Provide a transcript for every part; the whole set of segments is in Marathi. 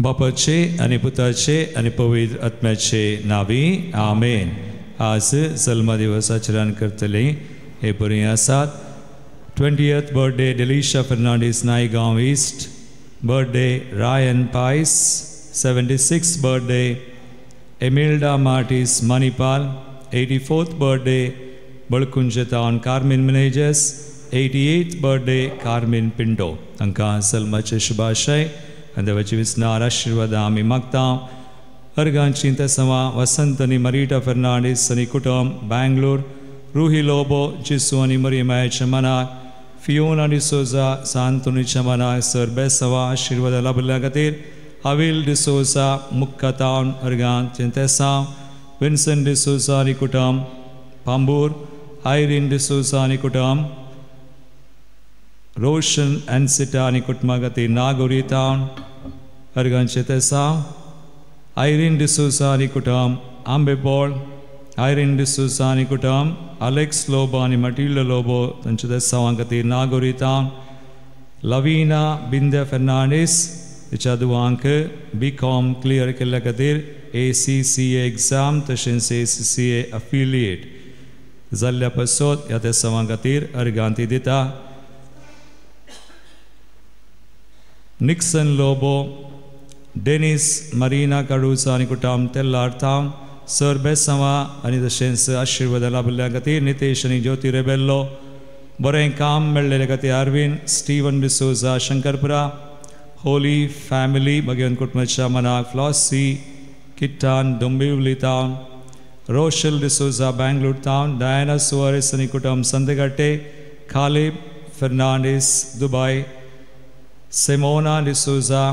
बापाचे आणि पुताचे आणि पवित्र आत्म्याचे नावी आमेन. आज जल्म दिवस आचरण करतले हे बरे आसात. 20th birthday Delisha Fernandes Naigaon east. Birthday Ryan Pius. 76th birthday Emilda Martis Manipal. 84th birthday Balkunje town Carmine Menezes. 88th birthday Carmine Pinto. हांकां जल्माचे शुभाशय आनी देवाची विस्नार आशिर्वाद आमी मागतां. अर्गांची तेसवा वसंत आनी मरीटा फर्नांडीस आनी कुटुंब बँगलोर. रुही लोबो जिसू आनी मरियमाच्या मनाक. फियोना डिसोजा सांतोनीच्या मनाक सर बेसवा आशिर्वाद लाभल्या खातीर. अविल डिसोजा मुक्का टाउन अर्गांत तेसांव. विन्संट डिसोजा आनी कुटुंब पांबूर. आयरीन डिसोजा आनी कुटुंब रोशन एनसिटा आनी कुटुंबा खातीर नागोरी टाउन अर्गांचे तेसांव. आयरीन डिसोजा आनी कुटुंब आंबेबोळ. आयरीन डिसोजा आनी कुटुंब अलेक्स लोबो आनी मटिल्डा लोबो तांच्या तेसांवां खातीर नागोरी टाउन. लविना बिंद्या फर्नांडीस तिच्या दुवांक BCom क्लियर केल्ल्या खातीर ACCA एग्जाम तशेंच ACCA अफिलिएट जाल्ल्या पासत ह्या तेसांवां खातीर अर्गांती दिता. निक्सन लोबो डेनिस मरीना काडूचा आनी कुटुंब तेल्लार टाउन सर बेसवा आनी तशेंच आशिर्वाद लाभल्या खातीर नितेश आनी ज्योती रेबेल्लो. बरें काम मेळ्ळेले खातीर अरविंद स्टीवन डिसोजा शंकरपुरा. होली फॅमिली भगवंत कुटुंबाच्या मनाक फ्लॉसी किट्टान डोंबिवली टाउन. रोशल डिसोजा बँगलोर टाउन. डायना सुवारेस आनी कुटुंब Sandegatte. Khalib Fernandes Dubai. Semona D'Souza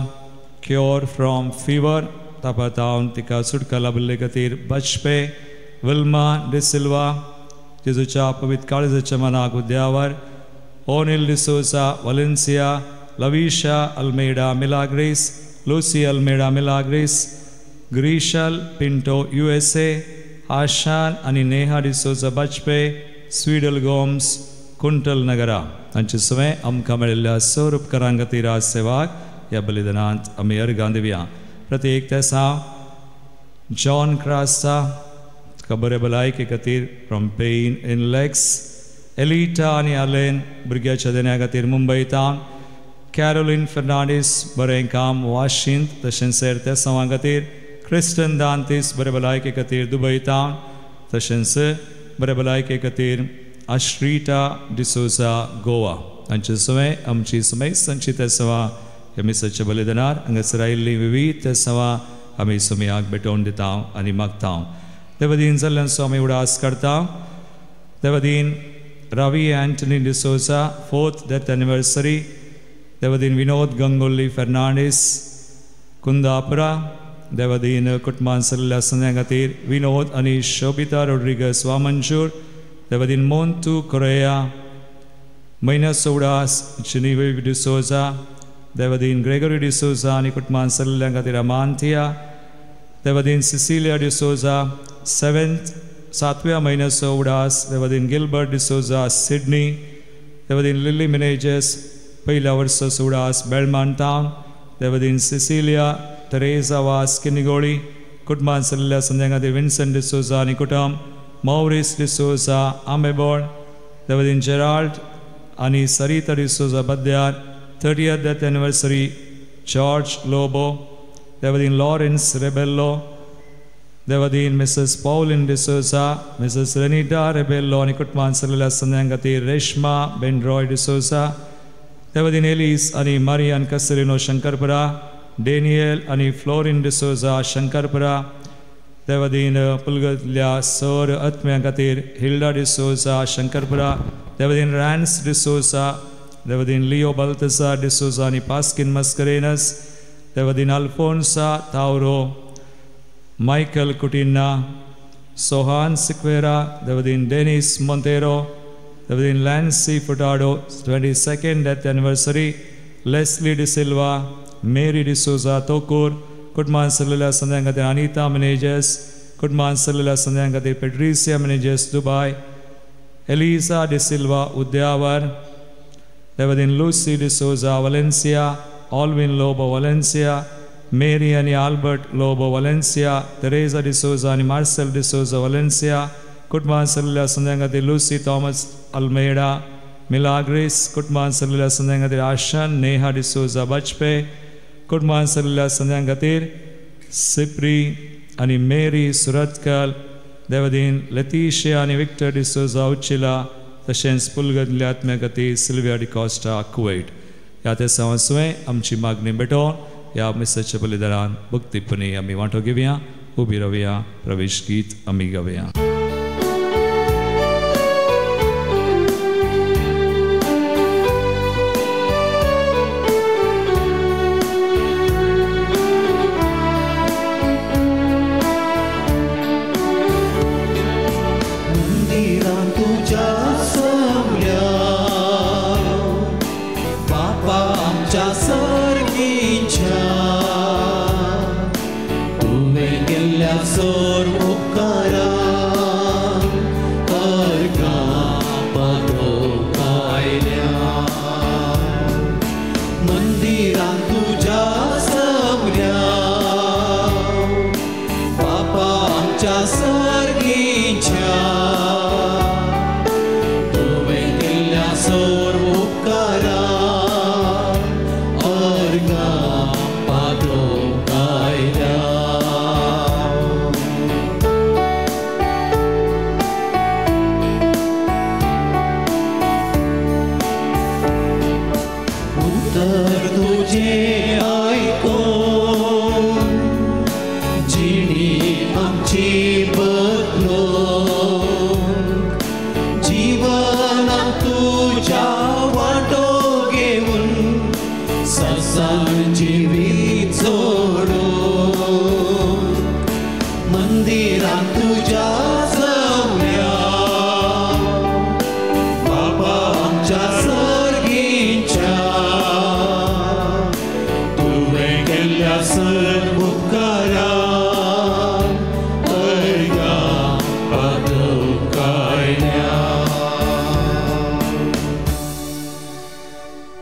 cure from fever तापा टाउन तिका सुटका लाभले खातीर बचपे. विल्मा डिसिल्वा जेजूच्या पवित्र काळजाच्या मनाक Udyavar. Onil D'Souza Valencia. Lavisha Almeida Milagres. Lucy Almeida Milagres. Grishal Pinto USA. Ashan आनी Neha D'Souza Bajpe Sweedal Gomes Kuntalnagar हांचे सवें आमकां मेळिल्ल्या सर उपकारां खातीर आज सेवाक ह्या बलिदानांत आमी अर्गां दिवया. प्रत्येक तेसांव जॉन क्रास्ता बरे भलायके खातीर from pain in legs. Elita आनी आलेन भुरग्याच्या देण्या खातीर मुंबय टाउन. कॅरोलिन फर्नांडीस बरें काम वाशिंत तशेंच हेर तेसांवां खातीर. क्रिस्टन दांतीस बरे भलायके खातीर दुबय टाउन. तशेंच बरे भलायके खातीर आश्रिता डिसोजा गोवा हांचे सवें आमची समेस्तांची तेसांवां ह्या मिसाच्या बलिदानार हांगासर आयिल्लीं विविध तेसांवां आमी सुमयाक भेटोवन दिता आनी मागता. देवदीन जाल्ल्याचो आमी उडास करता. देवदीन Ravi Anthony D'Souza 4th death anniversary. देवदीन विनोद गंगोली फर्नांडीस कुंदापुरा. देवदीन कुटुंबान सल्ल्या सन्या खातीर विनोद आनी शोभिता रोड्रिगस वामंचूर. देवदीन मोंतू कोरेया. मैना सोडास जिनीवे डिसोजा. देवदीन ग्रेगोरी डिसोजा आनी कुटुंबान सल्ल्या खातीर अमांतिया. देवदीन सिसिलिया डिसोजा 7व्या म्हयन्याचो उडास. देवदीन गिलबर्ट डिसोजा सिडनी. देवदीन लिली मिनेजस पहिल्या वर्साचो उडास बेळमान टाउन. देवदीन सिसिलिया तेरेजा वास किनिगोळी कुटुंबान सल्ल्या सन्या खातीर विन्संट डिसोजा आनी कुटुंब. Maurice D'Souza Ambebol. देवदीन जेराल्ड आनी Sarita D'Souza Badyar 30th death anniversary George Lobo. देवदीन लॉरेन्स रेबेल्लो. देवदीन Mrs Pauline D'Souza. Mrs Renita Rebello आनी कुटुंबान सल्ल्या सन्या खातीर रेश्मा बेनरॉय डिसोजा. देवदीन एलिस आनी मारियान कसेलिनो शंकरपुरा. डेनियल आनी फ्लोरिन डिसोजा शंकरपुरा. देवदीन पुलगतल्या सर आत्म्या खातीर हिल्डा डिसोजा शंकरपुरा. देवदीन रॅन्स डिसोजा. देवदीन लिओ बल्तसा डिसोजा आनी पास्किन मस्करेनस. देवदीन Alphonsa Tauro. Michael कुटिन्ना. Sohan Sequeira. देवदीन डेनिस मोंतेरो. देवदीन Lancy Furtado 22nd death anniversary. Leslie D'Silva. Mary D'Souza Tokur. कुटुंबान सगळ्या संध्यां खातीर अनिता मेनेजेस, कुटुंबान सगळ्या संध्यां खातीर Patricia Menezes Dubai, Elisa De Silva Udyavar, देवदीन Lucy D'Souza Valencia, Alvin Lobo Valencia, Mary आणि Albert Lobo Valencia, Teresa D'Souza आणि मार्सेल डिसोजा वलेन्सिया, कुटुंबान सगळ्या संध्यां खातीर लुसी थॉमस अल्मेडा, मिलाग्रेस, कुटुंबान सगळ्या संध्यां खातीर आशन नेहा डिसोजा बचपे, कुटुंबान सगळ्या संध्यां खातीर सिप्री आणि मेरी सुरतकल, देवदीन लेतिशिया आणि विक्टर डिसोजा उचिला, तशेंच पुलगतल्या आत्म्या खातीर सिल्विया डिकॉस्टा कुवेट. ह्या ते सांवसुवें आमची मागणी भेटोवन ह्या मिसाच्या बलिदानान भक्तीपणी आमी वांटो घेवया. उबी रावया, प्रवेश गीत आमी गावया.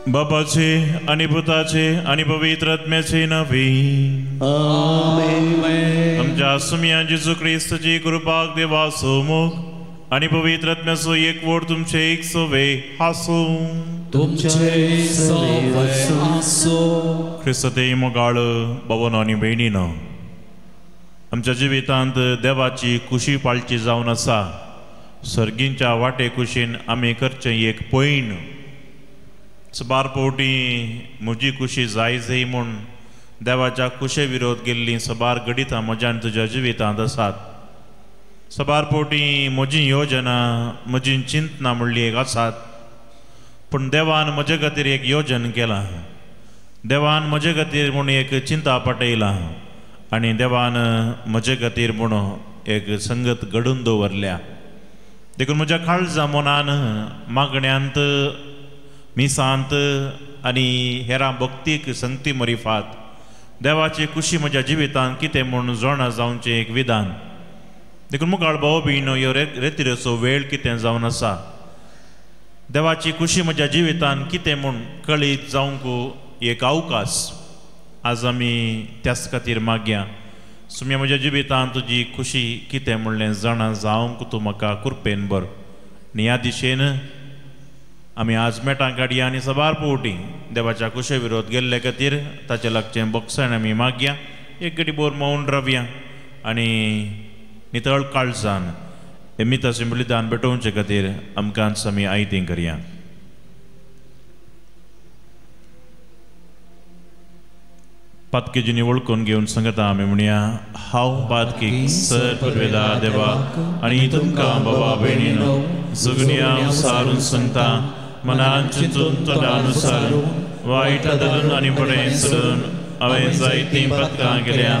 बापाचे आणि पुताचे आणि पवित्र आत्म्याचे नावे आमेन. आमच्या सुमिया जेजू ख्रिस्ताची कृपा देवा सोमुख आणि पवित्र आत्म्याचो एकवट तुमचे एक सोवे हासो ख्रिस्ते मोगाळ भवन आणि बहिणीनो, आमच्या जिवितांत देवाची खुशी पाळची जावन आसा. सर्गींच्या वाटे कुशीन आमी करचें एक पैण. सबार पोवटी म्हजी खुशी जाय म्हूण देवाच्या कुशे विरोध गेल्ली सबार गडितां म्हज्यान तुज्या जिवितांत आसात. सबार पोवटी म्हजी योजना म्हजी चिंतना म्हणली एक आसात, पूण देवान म्हजे खातीर एक योजन केलां. देवान म्हजे खातीर म्हूण एक चिंता पटयलां आनी देवान म्हजे खातीर म्हूण एक संगत घडून दवरल्या. देखून म्हज्या काळजा मनान मागण्यांत मिसांत आनी हेरां भक्तीक संगती मरिफात देवाची खुशी म्हज्या जिवितांत कितें म्हूण जाणा जावचें एक विधान. देखून मुखार भाव भयणो ह्यो रेतिरेचो वेळ कितें जावन आसा. देवाची खुशी म्हज्या जिवितांत कितें म्हूण कळीत जावंक एक अवकाश आज आमी त्याच खातीर मागया. सुम्या म्हज्या जिवितांत तुजी खुशी कितें म्हणलें जाणा जावंक तूं म्हाका कृपेन भर. आनी ह्या दिशेन आमी आज मेटां काडया आनी सबार पोवटी देवाच्या कुशे विरोध गेल्ले खातीर ताचे लागचें बक्षण आमी मागया. एक घडी बोर मौन रावया आनी नितळ काळजान हे मिताचें बलिदान भेटोवचे खातीर आमकांच आमी आयतीं करया. पातकेजींनी वळखून घेवन सांगता आमी म्हणया, हांव पातकीक सर पुरवेला देवा आनी तुमकां बाबा भयणीनो सगळ्यां सारून सांगता, मनान चिंतून तोंडानुसार वायट धरून आनी बरें सरून हांवें जायतीं पथकां केल्या.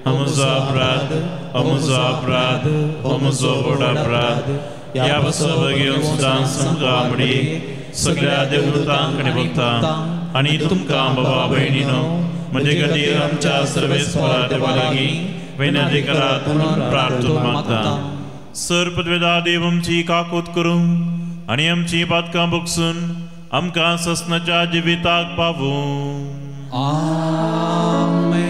हो म्हजो अपराध, हो म्हजो अपराध, हो म्हजो व्हड अपराध. ह्या बसव घेवन सुद्दां समजा आमडी सगळ्या देवतांक आनी भक्तां आनी तुमकां बाबा भयणीनो म्हणजे खातीर आमच्या सर्वेस्परा देवा लागीं विनंती करात म्हणून प्रार्थून मागता. सर पदवेदार देव आमची काकूत करूं आनी आमची पातकां भोगसून आमकां ससनाच्या जिविताक पावूं. आमेन.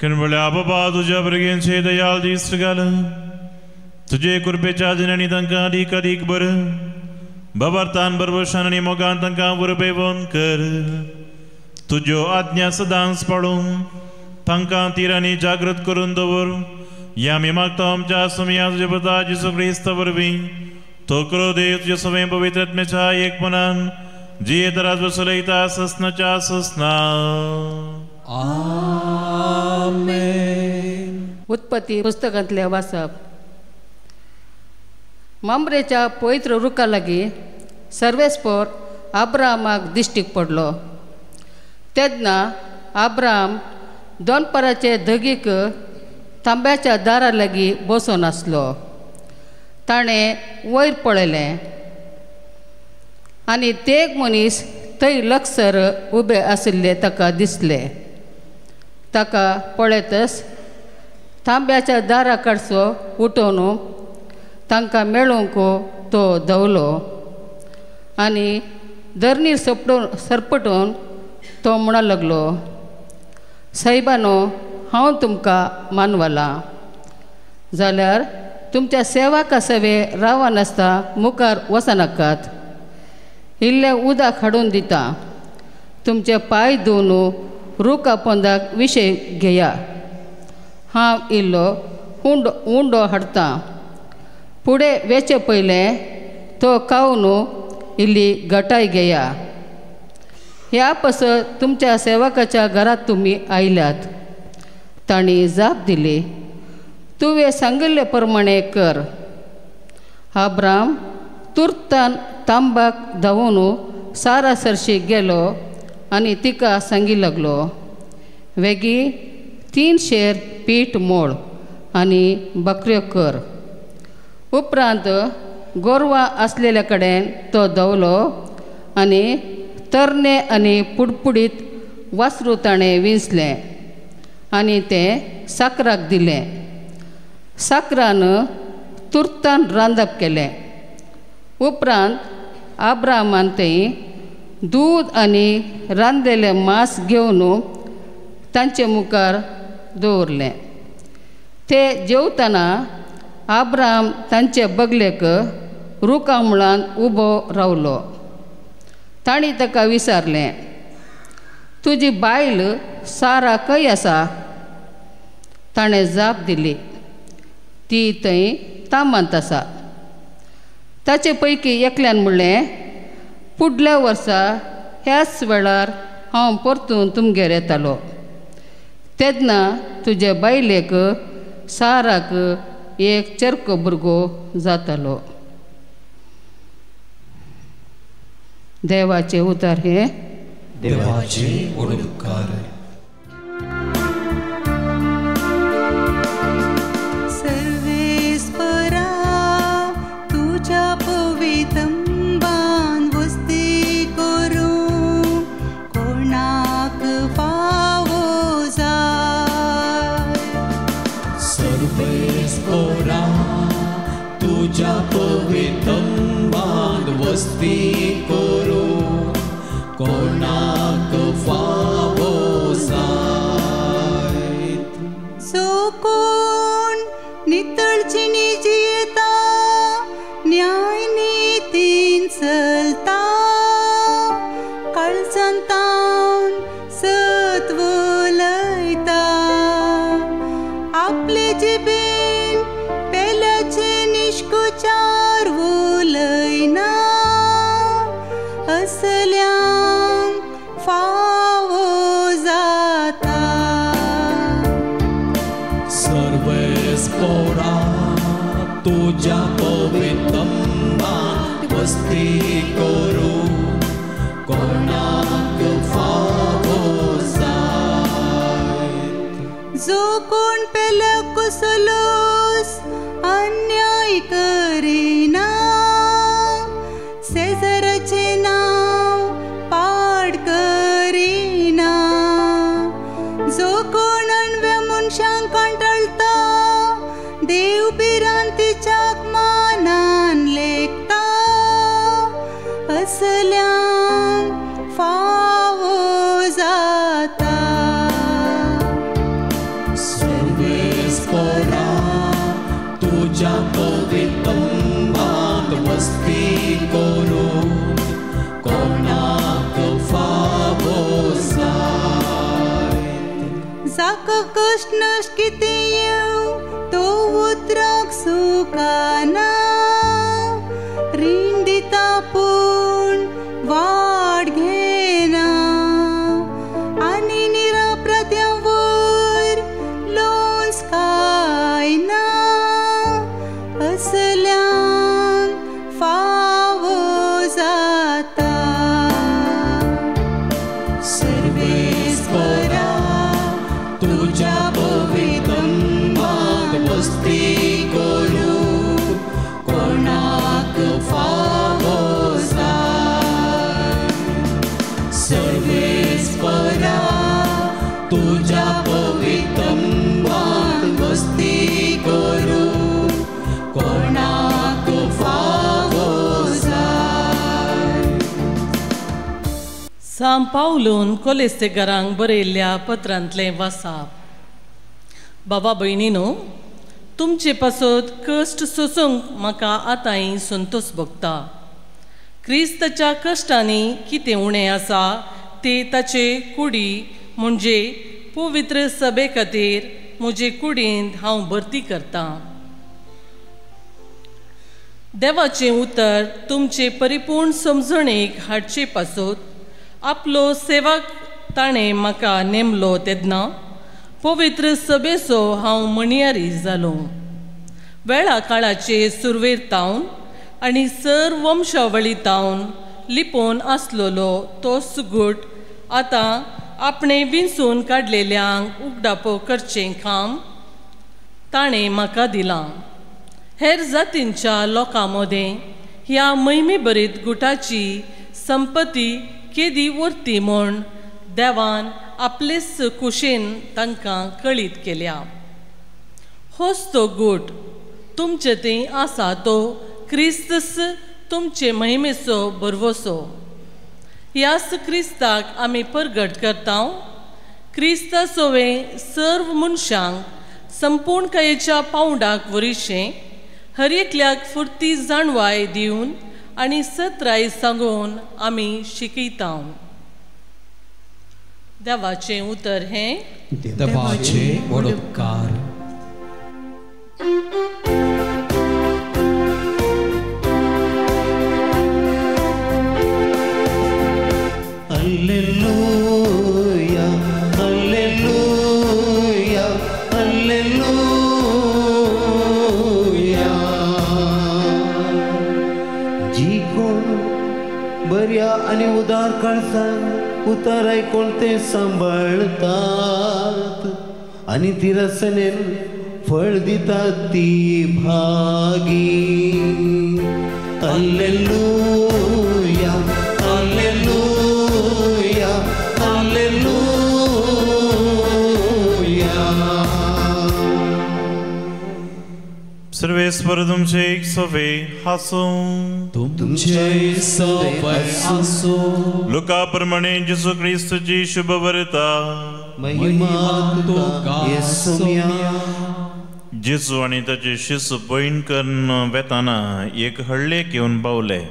कणबळ्या बाबा तुझ्या भुरग्यांचे दयाल दीस घाल. तुझे कृपेच्या दिनांनी तांकां अधिक अधिक बरं बाबार्थान बरबशान आनी मोगान तांकां वरपेवण कर. तुज्यो आज्ञा सदांच पाळून तांकां तिरांनी जागृत करून दवर. या आमी मागता आमच्या सुमया तुज्या पुता जेजू क्रिस्ता वरवीं. तो करो देव तुज्या सगळे पवित्र आत्म्याच्या एकपणान जी तराज बसलयता ससनाच्या ससना. आमेन. उत्पत्ती पुस्तकांतले वाचप. मांबरेच्या पवित्र रुखा लागीं सर्वेस्पर अब्राहमाक दिश्टीक पडलो. तेन्ना अब्राहम दोनपराचे धगीक तांब्याच्या दारा लागीं बसून आसलो. ताणें वयर पळयलें आनी ते एक मनीस थंय लागसर उबे आशिल्ले ताका दिसले. ताका पळयतच तांब्याच्या दारा कडचो उठोवन तांकां मेळूंक तो धांवलो आनी धरणीर सरपटून तो म्हणूंक लागलो, सायबानो, हांव तुमकां मानवलां. जाल्यार तुमच्या सेवाका सेवे रावनासता मुखार वचनाकात. इल्लें उदक हाडून दिता. तुमचे पांय धुवन रुका पोंदाक विशय घेया. हांव इल्लो उंडो हाडटां. फुडें वेचे पयलें तो खावन इल्ली घटाय घेया. ह्या पासत तुमच्या सेवकाच्या घरांत तुमी आयल्यात. तांणी जाप दिली, तुवें सांगिल्ले प्रमाणे कर. अब्राम तुर्तान तांबाक धांवन सारा सरशी गेलो आनी तिका सांगी लागलो, वेगी 3 शेर पीठ मोळ आनी बकऱ्यो कर. उपरांत गोरवां आसलेल्या कडेन तो धांवलो आनी तरणे आनी पुडपुडीत वासरू ताणें विंचलें आनी तें साकराक दिलें. साकरान तुर्तान रांदप केलें. उपरांत अब्रामान थंय दूद आनी रांदलेलें मांस घेवन तांचे मुखार दवरलें. ते जेवतना अब्राम तांचे बगलेक रुखामळान उबो रावलो. तांणी ताका विचारलें, तुजी बायल सारा खंय आसा? ताणें जाप दिली, ती थंय तामांत आसा. ताचे पैकी एकल्यान म्हणलें, फुडल्या वर्सा ह्याच वेळार हांव परतून तुमगेर येतालो. तेन्ना तुजे बायलेक साराक एक चरको भुरगो जातालो. देवाचे उतार हे देवाचे उपकार. सर्वेस्परा तुझ्या पवित्रंबान वस्ती करूं कोणाक फावो जाय. सर्वेस्परा तुझ्या पवित्रंबान वस्ती करूं कोणाक फावो जाय. जो कोण नितळचिनी जियेता न्याय नितीन चलता काळजांतान सत्व लयता. आपले जिबेन पेल्याचे निष्कुचार उलयना असल्यांक फावो जाता. सर्वेस्परा तुझ्या पवित्रंबान वस्ती करूं कोणाक फावो जाय. जो कोण पेल्या कुसलोस अन्याय करिना सेजराचे नाव पाड करिना. जो कोण अणव्या मनशांक कंटाळता देव बिरांतीच्याक मानान लेखता असल्यांक फावो जाता. सर्वेस्परा तुझ्या पवित्रंबान वस्ती करूं कोणाक फावो जाय. जाका कश्ट नश्ट कितें येवं तो उतराक सुखाना. रीण दिता पूण वाड घेना आनी निरापराध्या वयर लोन्स खायना असल्यांक फावो जाता. सर्वेस्परा तुझ्या पवित्रंबान वस्ती करूं कोणाक फावो जाय. सर्वेस्परा तुझ्या पवित्रंबान वस्ती करूं कोणाक फावो जाय. सांत पावलून कोलेस्तेकारांक बरयल्ल्या पत्रांतलें वाचप. बाबा भयणीनो, तुमचे पासत कश्ट सोसूंक म्हाका आतांय संतोश भोगता. क्रिस्ताच्या कश्टांनी कितें उणें आसा ते ताचे कुडी म्हणजे पवित्र सभे खातीर म्हजे कुडींत हांव भरती करतां. देवाचें उतर तुमचे परिपूर्ण समजणेक हाडचे पासून आपलो सेवक ताणें म्हाका नेमलो तेन्ना पवित्र सभेचो हांव मणियारी जालो. वेळा काळाचे सुरवेर तावन आनी सर वंशावळी तावन लिपोवन आसलोलो तो सुगूट आतां आपणे विंचून काडलेल्यांक उगडापो करचें काम ताणें म्हाका दिलां. हेर जातींच्या लोकां मदें ह्या महिमेभरीत गुटाची संपत्ती केदी उरती म्हूण देवान आपलेच कुशेन तांकां कळीत केल्या. होच तो गूट तुमचे थंय आसा तो क्रिस्तस तुमचे महिमेचो बरवसो. ह्याच क्रिस्ताक आमी परगट करता. क्रिस्ताचोवें सर्व मनशांक संपूर्णकायेच्या पावंडाक वरिशें हर एकल्याक फुर्ती जाणवाय दिवन आनी सत्राय सांगून आमी शिकयता. देवाचें उतर हें देवाचे वडोपकार. Alleluia, alleluia, alleluia. जी कोण बऱ्या आणि उदार काळजान उतार ऐकून ते सांभाळतात आणि ती रसनेन फळ दितात ती भागी. Alleluia, alleluia, alleluia. सर्वेस्वर तुमचे एक सवे हासो. तुमचे सवय आसो. लुका प्रमाणे जेसू ख्रिस्ताची शुभ वार्ता. महिमा तुका येसुया. जेसू आणि ताचे शिष्य पैण करून वेताना एक हळ्ळेक येवन पावले.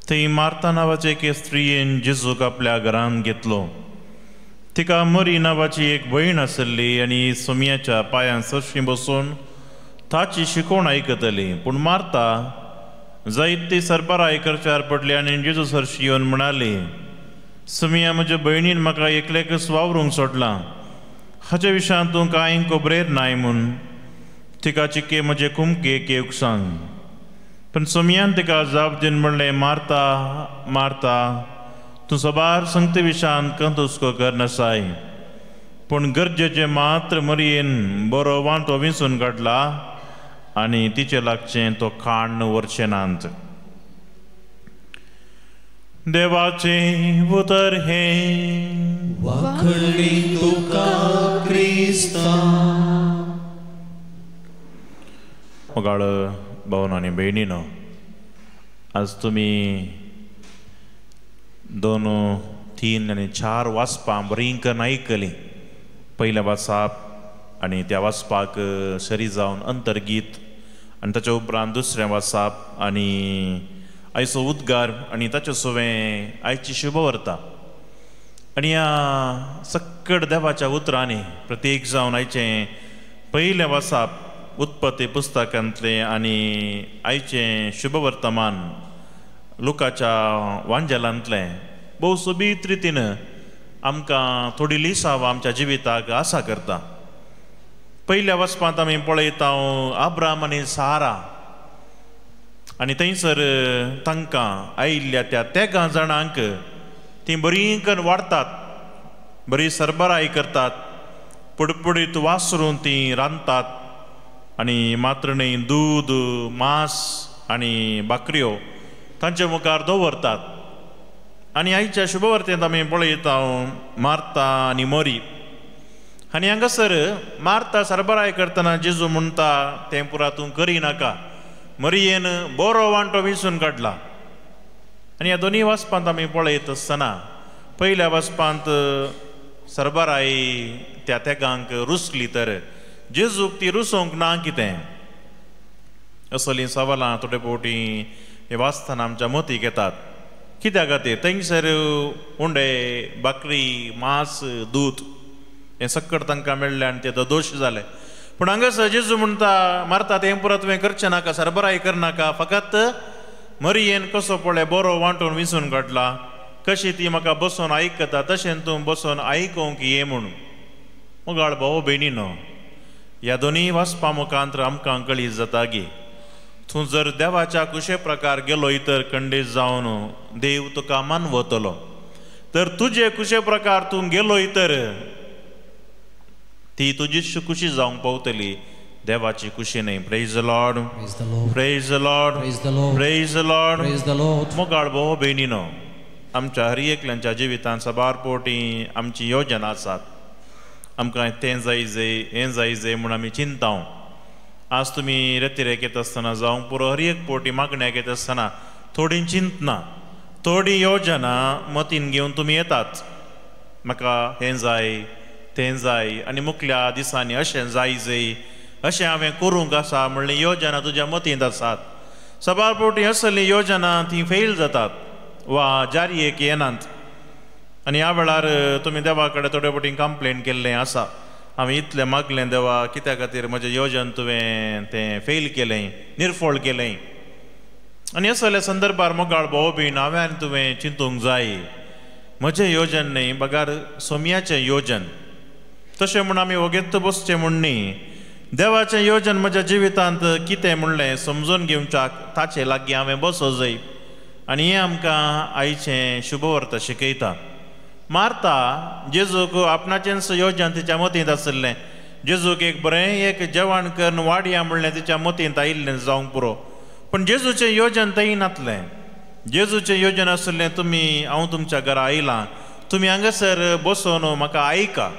थंय मार्ता नांवाचे एके स्त्रियेन जेजूक आपल्या घरांत घेतलो. तिका मरी नांवाची एक भयण आसली आनी सोमयाच्या पांयां सरशीं बसून ताची शिकोवण आयकतली. पूण मार्ता जायती सरबराय करच्यार पडली आनी जेजू सरशी येवन म्हणाली, सोमया म्हज्या भयणीन म्हाका एकलेकच वावरूंक सोडलां. हाच्या विशयान तूं कांय खबरेर नाय म्हूण तिका चिके म्हजे कुमकेक येवंक सांग. पण सोमयान तिका जाप दिवन म्हणलें, मार्ता मार्ता, तूं सबार संगते विशयान कंत हुस्को करनासाय, पूण गरजेचें मात्र मरयेन बरो वांटो विंचून काडला आनी तिचे लागचें तो खाण व्हरचें नात. देवाचें उतर हें. वाखडली तुका क्रिस्ता. मोगाळ भावन आनी भयणीनो, आज तुमी 2, 3 आनी 4 वाचपां बरीं करून आयकलीं. पयल्या वाचप आनी त्या वाचपाक शरी जावन अंतरगीत आनी ताच्या उपरांत दुसरें वाचप आनी आयचो उद्गार आनी ताचे सोवें आयची शुभ वार्ता. आनी ह्या सक्कड देवाच्या उतरांनी प्रत्येक जावन आयचें पयलें वाचप उत्पत्ती पुस्तकांतलें आनी आयचें शुभ वर्तमान लुकाच्या वांजेलांतलें भोव सोबीत रितीन आमकां थोडी लिसांव आमच्या जिविताक आसा करता. पयल्या वचपांत आमी पळयता अब्राम आनी सारा आनी थंयसर तांकां आयिल्ल्या त्या तेगा जाणांक तीं बरीं करून वाडटात, बरी सरबराय करतात, पडपडीत वासरून तीं रांदतात आनी मात्र न्हय दूद, मांस आनी बाकऱ्यो तांचे मुखार दवरतात. आनी आयच्या शुभवर्तेंत आमी पळयता मार्ता आनी मरी. आनी हांगासर मार्ता सरबराय करतना जेजू म्हणटा तें पुरा तूं करिनाका, मरयेन बरो वांटो विंचून काडला. आनी ह्या दोनी वाचपांत आमी पळयत आसतना पयल्या वाचपांत सरबराय त्या तेगांक रुसली तर जेजूक ती रुसोवंक ना कितें, असलीं सवालां थोडे फावटी हे वाचतना आमच्या मतीक येतात. कित्या खातीर थंयसर उंडे बकरी मांस दूद हें सक्कट तांकां मेळ्ळें आनी ते दोश जाले. पूण हांगासर जेजू म्हणटा मारता तें पुरो तुवें करचें नाका, सरबराय करनाका, फकत मरियेन कसो पळय बरो वांटून विंचून काडला, कशी ती म्हाका बसून आयकता तशें तूं बसून आयकूंक ये म्हणून. मोगाळ भाव भयणीनो, ह्या दोनी वाचपा मुखांतर आमकां कळीत जाता की तूं जर देवाच्या कुशे प्रकार गेलो इतर खंडीत जावन देव तुका मानवतलो. तर तुजे कुशे प्रकार तूं गेलो इतर ती तुजी खुशी जावंक पावतली, देवाची खुशी न्ही. Praise the Lord, praise the Lord, praise the Lord. मोगाळ भाव भयणीनो, आमच्या हर एकल्यांच्या जिवितांत सबार पोटी आमची योजना आसात. आमकां तें जाय हें जाय म्हूण आमी चिंताव. आज तुमी रेतिरेक येता आसतना जावं पुरो हर एक पोटी मागण्याक येता आसतना थोडी चिंतना, थोडी योजना मतीन घेवन तुमी येतात. म्हाका हें जाय तें जाय आनी मुखल्या दिसांनी अशें जाय अशें हांवें करूंक आसा म्हणली योजना तुज्या मतींत आसात. सबार पोटी असली योजना ती फेल जातात वा जारयेक येनात. आनी ह्या वेळार तुमी देवा कडेन थोडे फावटी कंप्लेन केल्लें आसा, हांवें इतलें मागलें देवा, कित्या खातीर म्हजें योजन तुवें तें फेल केलें, निर्फळ केलें. आनी असल्या संदर्भार मोगाळ भाव भयण हांवें आनी तुवें चिंतूंक जाय, म्हजें योजन न्ही बगार सोम्याचें योजन. तशें म्हूण आमी वगेत बसचें म्हूण न्ही, देवाचें योजन म्हज्या जिवितांत कितें म्हणलें समजून घेवच्याक ताचे लागीं हांवें बसो जाय. आनी हें आमकां आयचें शुभवर्त शिकयता. मार्ता जेजूक आपणाचें योजन तिच्या मतींत आसलें. जेजूक एक बरें एक जेवण करून वाडया म्हणलें तिच्या मतींत आयिल्लें जावंक पुरो. पूण जेजूचें योजन थंय नासलें. जेजूचें योजन आसलें तुमी हांव तुमच्या घरा आयलां, तुमी हांगासर बसून म्हाका आयका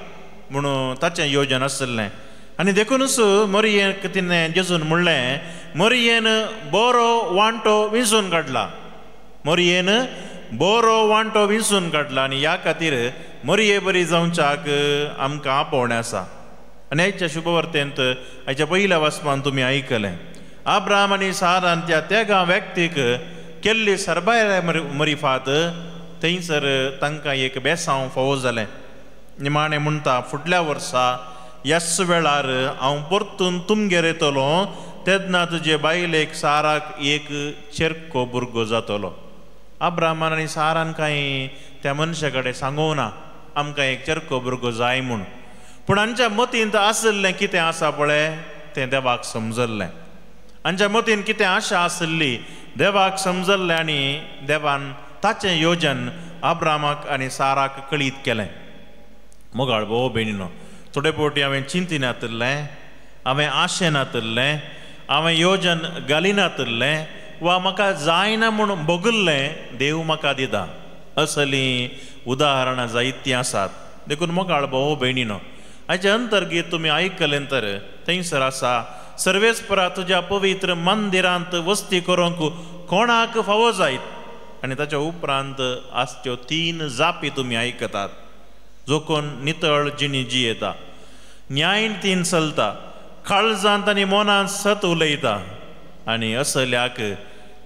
म्हणून ताचें योजन आसलें. आनी देखूनच मरियेक तिणें जेजून म्हणलें, मरियेन बरो वांटो विंचून काडला, मरियेन बरो वांटो विंचून काडला. आनी ह्या खातीर मरिये बरी जावच्याक आमकां आपोवणें आसा. आनी आयच्या शुभवर्तेंत आयच्या पयल्या वाचपान तुमी आयकलें, अब्राहम आनी सारान त्या तेगा व्यक्तीक केल्ली सरबाय मरिफात थंयसर तांकां एक बेसांव फावो जालें. निमाणें म्हणटा, फुडल्या वर्सा ह्याच वेळार हांव परतून तुमगेर येतलो, तेन्ना तुजे बायलेक साराक एक चेरको भुरगो जातलो. अब्राहमान आनी सारान कांय त्या मनशा कडेन सांगूं ना आमकां एक चेरको भुरगो जाय म्हूण. पूण हांच्या मतींत आसलें कितें आसा पळय तें देवाक समजल्लें. हांच्या मतीन कितें आशा आसली देवाक समजल्लें आनी देवान ताचें योजन अब्राहमाक आनी साराक कळीत केलें. मोगाळ भाव भयणीनो, थोडे फावटी हांवें चिंतिनातलें, हांवें आशेनातलें, हांवें योजन घालिनातलें वा म्हाका जायना म्हणून भोगल्लें देव म्हाका दिता. असलीं उदाहरणां जायतीं आसात. देखून मोगाळ भाव भयणीनो, हाचे अंतर्गीत तुमी आयकलें तर थंयसर आसा, सर्वेस्परा तुज्या पवित्र मंदिरांत वस्ती करूंक कोणाक फावो जायत. आनी ताच्या उपरांत आसच्यो 3 जापी तुमी आयकतात. जो कोण नितळ जिणी जियेता, न्यायनीतीन चलता, काळजांत आनी मनांत सत उलयता आनी असल्याक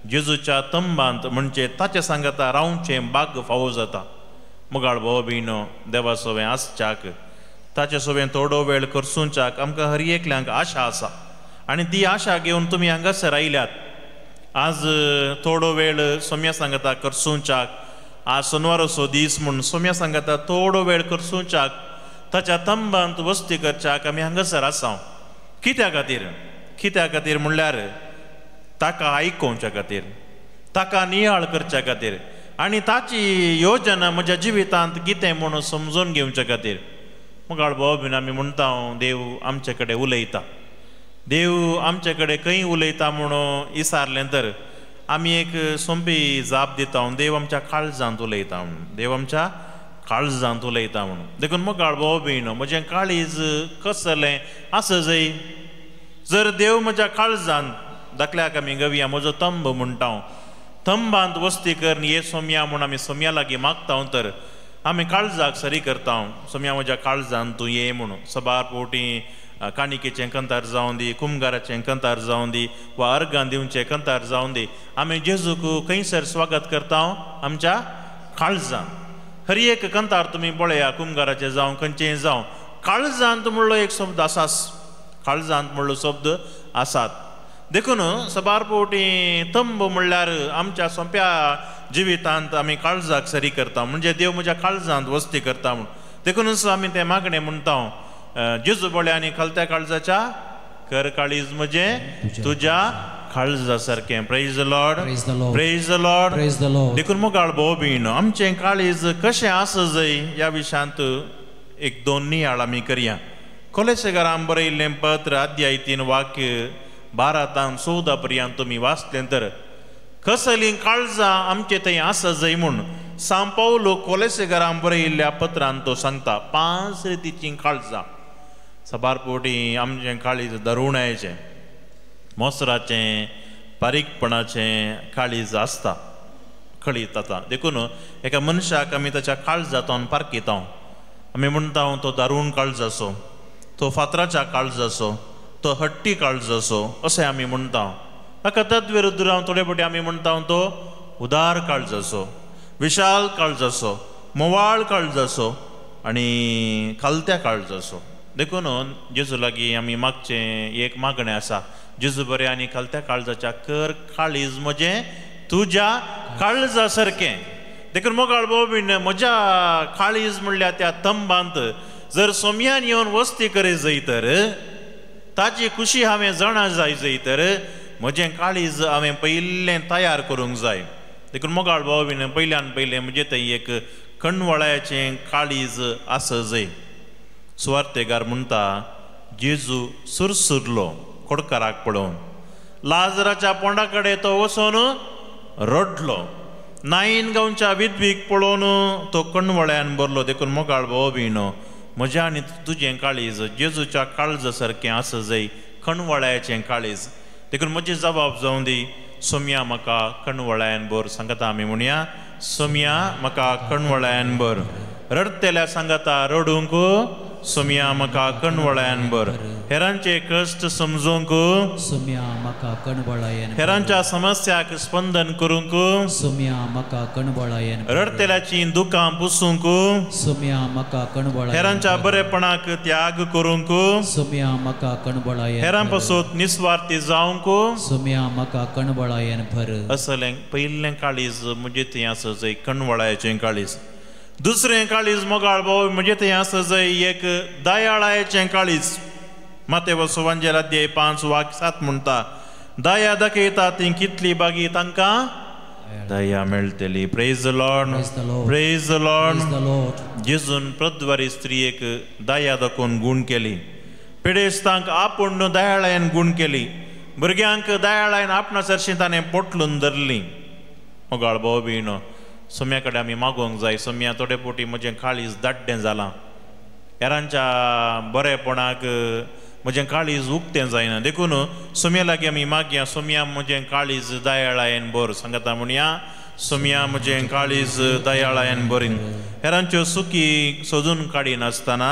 जेजूच्या तंबांत म्हणजे ताच्या सांगाता रावचें भाग फावो जाता. मोगाळ भाव भयणो, देवा सोवें आसच्याक, ताचे सोवें थोडो वेळ करसूंच्याक आमकां हर एकल्यांक आशा आसा. आनी ती आशा घेवन तुमी हांगासर आयल्यात. आज थोडो वेळ सोम्या सांगाता करसूंच्याक, आज सोनवारोचो दीस म्हूण सोम्या सांगाता थोडो वेळ करसूंच्याक, ताच्या तंबांत वस्ती करच्याक आमी हांगासर आसा. कित्या खातीर? कित्या खातीर म्हणल्यार ताका आयकोवच्या खातीर, ताका नियाळ करच्या खातीर आनी ताची योजना म्हज्या जिवितांत कितें म्हणून समजून घेवच्या खातीर. मोगाळ भाव भयण, आमी म्हणटा देव आमचे कडेन उलयता, देव आमचे कडेन खंय उलयता म्हणून विचारलें तर आमी एक सोंपी जाप दिता, देव आमच्या काळजांत उलयता म्हणून, देव आमच्या काळजांत उलयता म्हणून. देखून मोगाळ भाव भयण, म्हजें काळीज कसलें आसा जाय. जर देव म्हज्या काळजांत, दाखल्याक आमी गवया म्हजो तंब म्हणटा, तंबांत वस्ती कर हे सोम्या म्हूण आमी सोम्या लागीं मागता, तर आमी काळजाक सरी करता, सोम्या म्हज्या काळजांत तूं ये म्हणून. सबार फावटी काणिकेचें कंतार जावं दी, कुमगाराचें कंतार जावं दी, वा अर्गां दिवचें कंतार जावं दी, आमी जेजूक खंयसर स्वागत करता आमच्या काळजां. हर एक कंतार तुमी पळया, कुमगाराचें जावं खंयचेंय जावं, काळजांत म्हणलो एक शब्द आसाच, काळजांत म्हणलो शब्द आसात. देखून सबार फावटी तंब म्हणल्यार आमच्या सोंप्या जिवितांत आमी काळजाक सरी करता, म्हणजे देव म्हज्या काळजांत वस्ती करता म्हूण. देखूनच आमी तें मागणें म्हणटा, जेजू बोले आनी खालत्या काळजाच्या कर काळीज म्हजे तुज्या काळजा सारकें. Praise the Lord, praise the Lord. देखून मोगाळ भोव भीण, आमचें काळीज कशें आसा जंय ह्या विशयांत एक दोन नियाळ आमी करया. कोलेसेकारान बरयल्लें पत्र अध्याय 3 वाक्य 12-14 पर्यंत तुमी वाचलें तर कसलीं काळजां आमचे थंय आसा जंय म्हूण सांत पौलो कोलेसेकारान बरयल्ल्या पत्रांत तो सांगता. 5 रितीचीं काळजां. सबार फावटी आमचें काळीज दरुणायेचें, मोसराचें, बारीकपणाचें काळीज आसता, कळीत आतां. देखून एका मनशाक आमी ताच्या काळजांतून पारखिता. आमी म्हणटा तो दारूण काळज असो, तो फातराच्या काळज असो, तो हट्टी काळज असो, अशें आमी म्हणटा. ताका तद्विरुद्ध रावन थोडे फावटी आमी म्हणटा तो उदार काळज असो, विशाल काळज असो, मोवाळ काळज असो आनी खालत्या काळज असो. देखून जेजू लागीं आमी मागचें एक मागणें आसा, जेजू बरें आनी खालत्या काळजाच्या कर काळीज म्हजें तुज्या काळजा सारकें. देखून मोगाळ भोव भीण, म्हज्या काळीज म्हणल्यार त्या तंबांत जर सोम्यान येवन वस्ती करे जंय तर ताची खुशी हांवें जाणा जाय जंय तर म्हजें काळीज हांवें पयलें तयार करूंक जाय. देखून मोगाळ भोव भीण, पयल्यान पयलें म्हणजे थंय एक कणवळ्याचें काळीज आसा जंय. सुवार्थेगार म्हणटा जेजू सुरसुरलो कोडकाराक पळोवन, लाजराच्या पोंडा कडेन तो वचून रडलो, नाईन गांवच्या विधवीक पळोवन तो कणवळ्यान भरलो. देखून मोगाळ भोव भीण, म्हज्या आनी तुजें काळीज जेजूच्या काळजा सारकें आसा जंय कणवळ्याचें काळीज. देखून म्हजें जबाब जावं दी, सोम्या म्हाका कणवळ्यान भर. सांगता आमी म्हणया, सोम्या म्हाका कणवळ्यान भर. रडतेल्या सांगता रडूंक, सोम्या म्हाका कणवळ्यान भर. हेरांचे कश्ट समजूंक, सोम्या म्हाका कणवळ्यान. हेरांच्या समस्याक स्पंदन करूंक, सोम्या म्हाका कणवळ्यान. रडतेल्याची दुखां पुसूंक, सोम्या म्हाका कणवळ्यान. हेरांच्या बरेपणाक त्याग करूंक, सोम्या म्हाका कणवळ्यान. हेरां पासून निस्वार्थी जावंक, सोम्या म्हाका कणवळ्यान भर. असलें पयलें काळीज म्हणजे थंय आसा जंय कणवळ्याचें काळीज. दुसरें काळीज मोगाळ भोव म्हणजे थंय आसा जंय एक दयाळायेचें काळीज. मातेव सुवांजेल अध्याय 5 वाक्य 7 म्हणटा, दया दाखयता ती कितली बागी तांकां दया मेळटली. Praise the Lord, praise the Lord. जेजून प्रद्वारी स्त्रियेक दया दाखोवन गूण केली, पिडेस्तांक आपूण दयाळायेन गूण केली, भुरग्यांक दयाळायेन आपणा सरशीं ताणें पोटलून धरली. मोगाळ भोव भीण, सोम्या कडेन आमी मागोवंक जाय. सोम्या थोडे फावटी म्हजें काळीज दाड्डें जालां, हेरांच्या बरेपणाक म्हजें काळीज उक्तें जायना. देखून सोम्या लागीं आमी मागया, सोम्या म्हजें काळीज दयाळायेन भर. सांगता म्हणया, सोम्या म्हजें काळीज दयाळायेन भर. हेरांच्यो सुखी सोदून काडिनासतना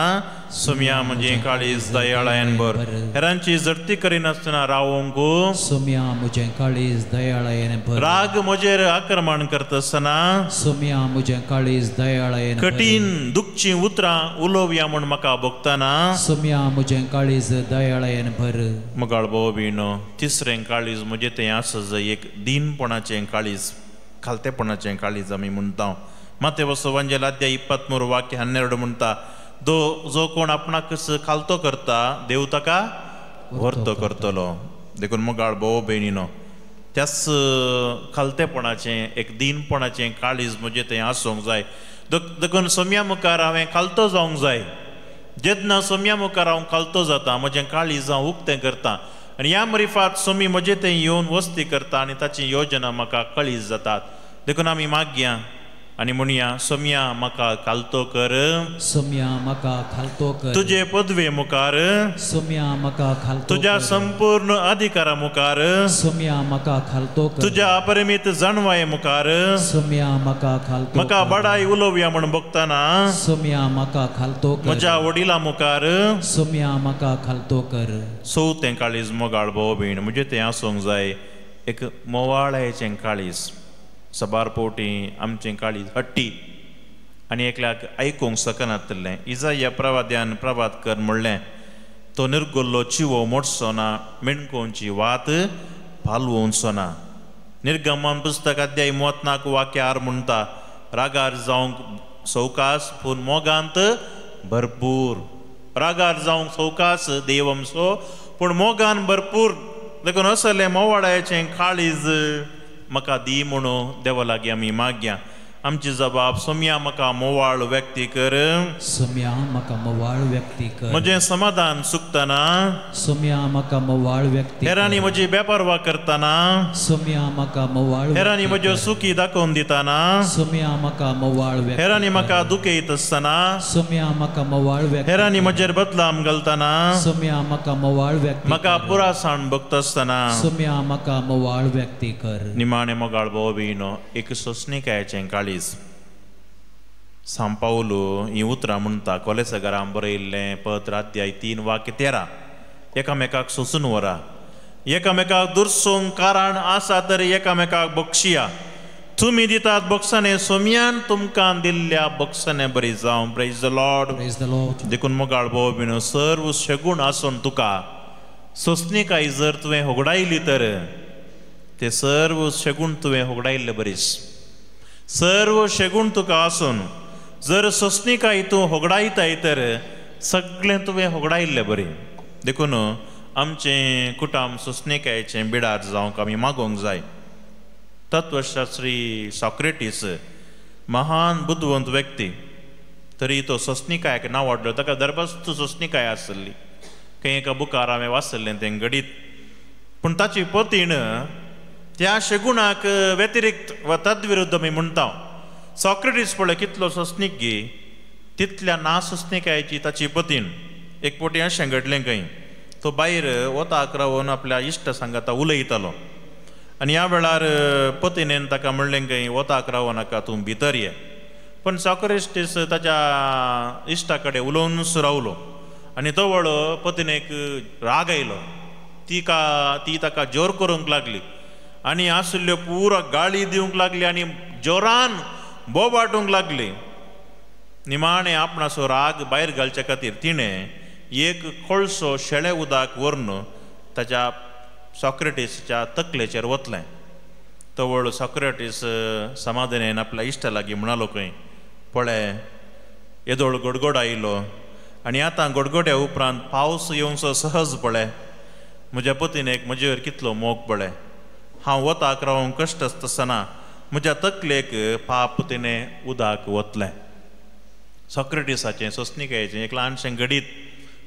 सोम्या म्हजें काळीज दयाळायेन भर. हेरांची जडती करिनासतना रावोंक, सोम्या म्हजें काळीज दयाळायेन भर. राग म्हजेर आक्रमण करतासतना सोम्या म्हजें काळीज दयाळायेन भर. कठीण दुखची उतरां उलोवया म्हूण म्हाका भोगतना सोम्या म्हजें काळीज दयाळायेन भर. मोगाळ भोव भीण, तिसरें काळीज म्हणजे तें आसा जंय एक दिनपणाचें काळीज, खालतेपणाचें काळीज आमी म्हणटा. मातेव सुवांजेल अध्याय 23 वाक्य 12 म्हणटा, जो कोण आपणाक खालतो करता देव ताका व्हरतो करतलो. देखून मोगाळ भोव भयणीनो, त्याच खालतेपणाचें एक दिनपणाचें काळीज म्हणजे तें आसूंक जाय. देखून सोम्या मुखार हांवें खालतो जावंक जाय. जेन्ना सोम्या मुखार हांव खालतो जाता, म्हजें काळीज हांव उक्तें करता आनी ह्या मरिफात सोमी म्हजें तें येवन वस्ती करता आनी ताची योजना म्हाका कळीज जातात. देखून आमी मागया, आणि म्हणूया सोम्या म्हाका खालतो कर सोम्या म्हाका खालतो कर तुझे पदवे मुखार सोम्या म्हाका खालतो तुझ्या कर संपूर्ण अधिकारा मुखार सोम्या म्हाका खालतो कर तुझ्या अपरिमित जाणवाये मुखार सोम्या म्हाका खालतो म्हाका कर बडाई उलोवया म्हण बघताना सोम्या म्हाका खालतो कर म्हज्या वडिला मुखार सोम्या म्हाका खालतो कर चवथें काळीज मोगाळ भाव भयण म्हणजे तें आसूंक जाय एक मोवाळ्याचें काळीज सबार पोटी आमचें काळीज हट्टी आनी एकल्याक आयकूंक सकनातलें इजाया प्रवाद्यान प्रभात कर म्हणलें तो निर्गुल्लो चिवो मोडचो ना मेणकोंची वात पालवोंचो ना निर्गमन पुस्तक अध्याय 34 वाक्यार म्हणटा रागार जावंक सवकास पूण मोगांत भरपूर रागार जावंक सवकास देवमसो पूण मोगान भरपूर देखून असलें मोवाळ्याचें काळीज म्हाका दी म्हणू देवा लागीं आमी मागया आमची जबाब सोम्या म्हाका मोवाळ व्यक्ती कर सोम्या म्हाका मोवाळ व्यक्ती कर म्हजें समाधान चुकतना सोम्या म्हाका मोवाळ व्यक्ती हेरांनी म्हजी बेपरवा करतना सोम्या म्हाका मोवाळ हेरांनी म्हज्यो सुखी दाखोवन दितना सोम्या म्हाका मोवाळ व्यक्ती हेरांनी म्हाका दुखयत आसतना सोम्या म्हाका मोवाळ व्यक्ती हेरांनी म्हजेर बदलाम घालतना सोम्या म्हाका मोवाळ व्यक्ती म्हाका पुरासाण भोगता आसतना सोम्या म्हाका मोवाळ व्यक्ती कर निमाणे मोगाळ भाव भयणो एक सोंसणिकायेचें काळीज सांपावलो ही उतरां म्हणटा कोलेसगरां बरयल्लें पत्र अध्याय 3 वाक्य 13 एकामेकाक सोंसून व्हरा एकामेकाक दुर्सोंक कारण आसा तरी एकामेकाक बक्षिया तुमी दितात बक्षाने सोम्यान तुमकां दिल्ल्या बक्षाने बरी जावं प्रेज द लॉर्ड देखून मोगाळ भाव भयणो सर्व शगूण आसून तुका सोंसणिकाय जर तुवें होगडायली तर ते सर्व शगूण तुवें होगडायल्ले बरीच सर्व शगूण तुका आसून जर सोंसणिकाय तूं होगडायताय तर सगळें तुवें होगडायल्लें बरें देखून आमचें कुटुंब सोंसणिकायेचें बिडार जावंक आमी मागोवंक जाय तत्वशास्त्री सॉक्रेटीस महान बुद्धवंत व्यक्ती तरी तो सोंसणिकायक नांव वाडलो ताका दरबस्त सोंसणिकाय आसली खंय एका बुकार हांवें वाचलें तें घडीत पूण ताची पतीण त्या शगुणाक व्यतिरिक्त वा तद्विरुद्ध आमी म्हणटा सॉक्रेटीस पळय कितलो सोंसणीक गे तितल्या ना सोंसणिकायेची ताची पतीण एक पोटी अशें घडलें खंय तो भायर वताक रावून आपल्या इश्ट सांगाता उलयतालो आनी ह्या वेळार पतीनेन ताका म्हणलें खंय वताक रावो नाका तूं भितर ये पण सॉक्रेटीस ताच्या इश्टा कडेन उलोवनूच रावलो आनी तो वळो पतीनेक राग आयलो ती ताका जोर करूंक लागली आनी आशिल्ल्यो पुरो गाळी दिवंक लागली आनी जोरान बोबाटूंक लागली निमाणे आपणाचो राग भायर घालचे खातीर तिणें एक कोळसो शेळे उदक व्हरून ताच्या सॉक्रेटीसच्या तकलेचेर वतलें तो वळ सॉक्रेटीस समाधानेन आपल्या इश्टा लागीं म्हणालो खंय पळय येदोळ गडगड आयलो आनी आतां गडगड्या उपरांत पावस येवचो सहज पळय म्हज्या पतीनेक म्हजेर कितलो मोग पळय हांव वताक रावंक कश्ट आसतना म्हज्या तकलेक पाप तिणें उदक वतलें सॉक्रेटीसाचें सोंसणिकायेचें एक ल्हानशें घडीत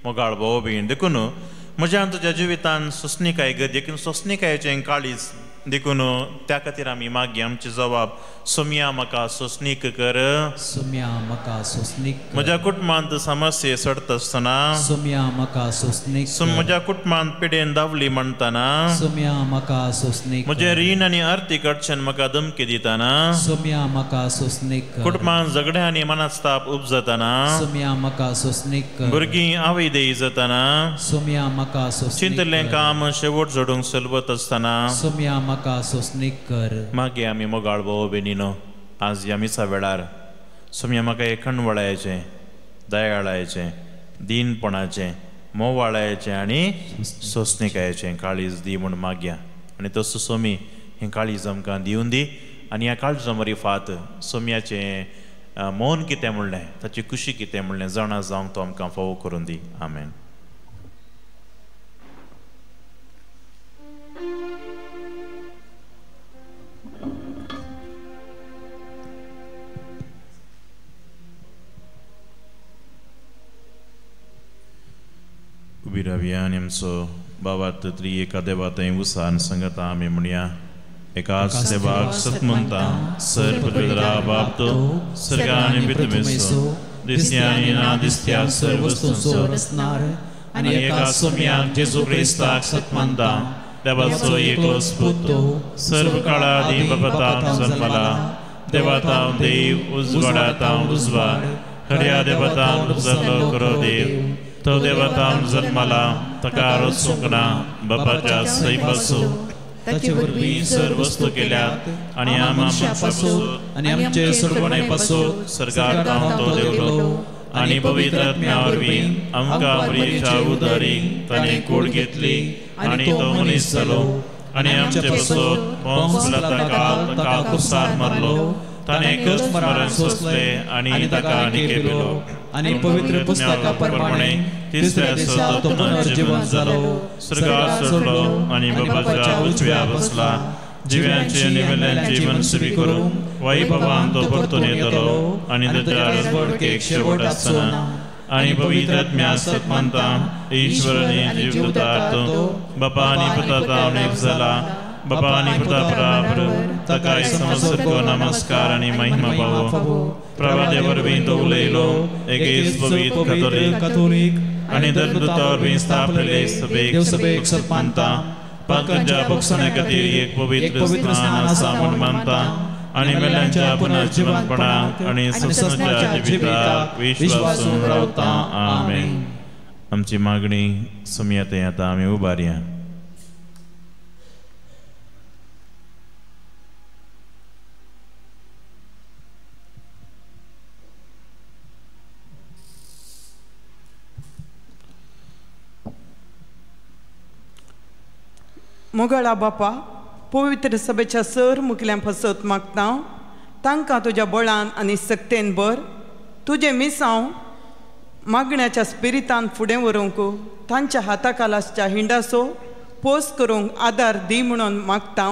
मोगाळ भाव भयण देखून म्हज्या तुज्या जिवितांत सोंसणिकाय देखून सोंसणिकायेचें काळीज देखून त्या खातीर आमी मागया आमची जबाब सोम्या म्हाका सोंसणीक कर सोम्या म्हाका सोंसणीक म्हज्या कुटुंबांत समस्ये सडत आसतना सोम्या म्हाका सोंसणीक म्हज्या कुटुंबांत पिडेन दावली म्हणटना सोम्या म्हाका सोंसणीक म्हजें रीण आनी आर्थीक अडचण म्हाका धमकी दितना सोम्या म्हाका सोंसणीक कुटुंबांत झगडे आनी मनस्ताप उपजतना सोम्या म्हाका सोंसणीक भुरगीं आवयदेय जातना सोम्या म्हाका सोंसणीक चिंतलें काम शेवट जोडूंक सुलभत आसतना सोम्या म्हाका सोंसणीक कर मागे आमी मोगाळ भाव भयणीनो आज ह्या मिसा वेळार सोम्या म्हाका एक खणवळायेचें दयाळायेचें दीनपणाचें मोवाळायेचें आनी सोंसणिकायेचें काळीज दी म्हूण मागया आनी तसो सोमी हें काळीज आमकां दिवन दी आनी ह्या काळजा मरी फात सोम्याचें मौन कितें म्हणलें ताची खुशी कितें म्हणलें जाणा जावंक तो आमकां फावो करून दी आमेन. उबी रावया आनी आमचो बाबात त्री एका देवा थंय उसान संगता आमी म्हणया एकाच सेवाक सतमंता सर पदवीधरा बाबतो सर्गा आणि पितमेसो दिसत्या आणि ना दिसत्या सर्व वस्तूंचो रचणार आणि एकाच सोम्याक जेजू ख्रिस्ताक सतमंता देवाचो एकलो स्पुतो सर्व काळादी बापातां जन्मला देवातां देव उजवाडातां उजवाड खऱ्या देवातां जाल्लो खरो देव तो देवातां जन्मला ताका रचूंक ना बापाच्या सैपासो ताचे वरवीं सर्व वस्तू केल्यात आणि आमच्या पासून आणि आमचे सोडवणे पासून सरकार तो देवलो आणि पवित्र आत्म्या वरवीं आमकां बरीच्या उदारीक ताणें कूड घेतली आणि तो मनीस जालो आणि आमचे पासून ताका कुसार मारलो ताणें कश्ट मरण सोंसले आणि ताका निकेलो आणि पवित्र पुस्तका प्रमाणे तिसऱ्या दिसा तो पुनर्जीवन जालो स्वर्गात चढलो आणि बापाच्या उजव्या बसला जिव्यांचे आणि मेल्यांचे मनसुबी करून वैभवान तो परतून येतलो आणि ताच्या राजवडकेक शेवट आसतना आणि पवित्र आत्म्या सतमंता ईश्वराने जीव दितात बापा आणि पुताचा एक जाला बापा आणि पुता बराबर ताका समस्त नमस्कार आणि महिमा पावो प्रभादेव वरवीं तो उलयलो एकेच पवित्र कॅथोलिक आणि धर्मदूतां वरवीं स्थापलेले सभेक सतमंता पात्रांच्या भक्षणे खातीर एक पवित्र स्नान आसा म्हूण मानता आणि मेल्यांच्या पुनर्जीवनपणाक आणि ससनाच्या जिविताक विश्वासून रावता आमेन. आमची मागणी सुमयते आता आमी उबारया. मोगळा बापा पवित्र सभेच्या सर मुखल्यां पासत मागता तांकां तुज्या बळान आनी सक्तेन भर तुजें मिसांव मागण्याच्या स्पिरितान फुडें व्हरूंक तांच्या हाताखालाच्या हिंडाचो पोस करूंक आदार दी म्हणून मागता.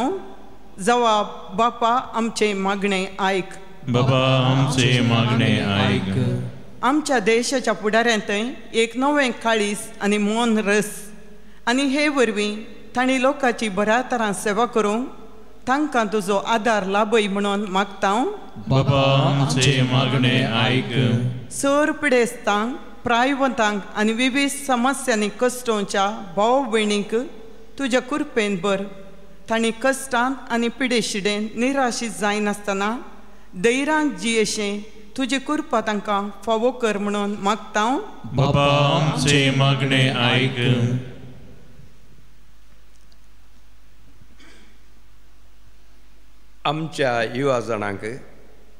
जवाब बापा आमचे मागणे आयक. बाबा आमचे मागणे आयक. आमच्या देशाच्या फुडाऱ्यांतय एक नवें काळीज आनी मौन रस आनी हे वरवीं तांणी लोकांची बऱ्या तरां सेवा करूंक तांकां तुजो आदार लाभय म्हणून मागता. बाबा आमचे मागणे आयक. सर पिडेस्तांक प्रायवंतांक आनी विविध समस्यांनी कश्टांच्या भाव भयणींक तुज्या कृपेन भर. तांणी कश्टांत आनी पिडेशिडेन निराशीत जायनासतना धैर्यान जियेशें तुजी कृपा तांकां फावो कर म्हणून मागता. बाबा आमचे मागणे आयक. आमच्या युवा जाणांक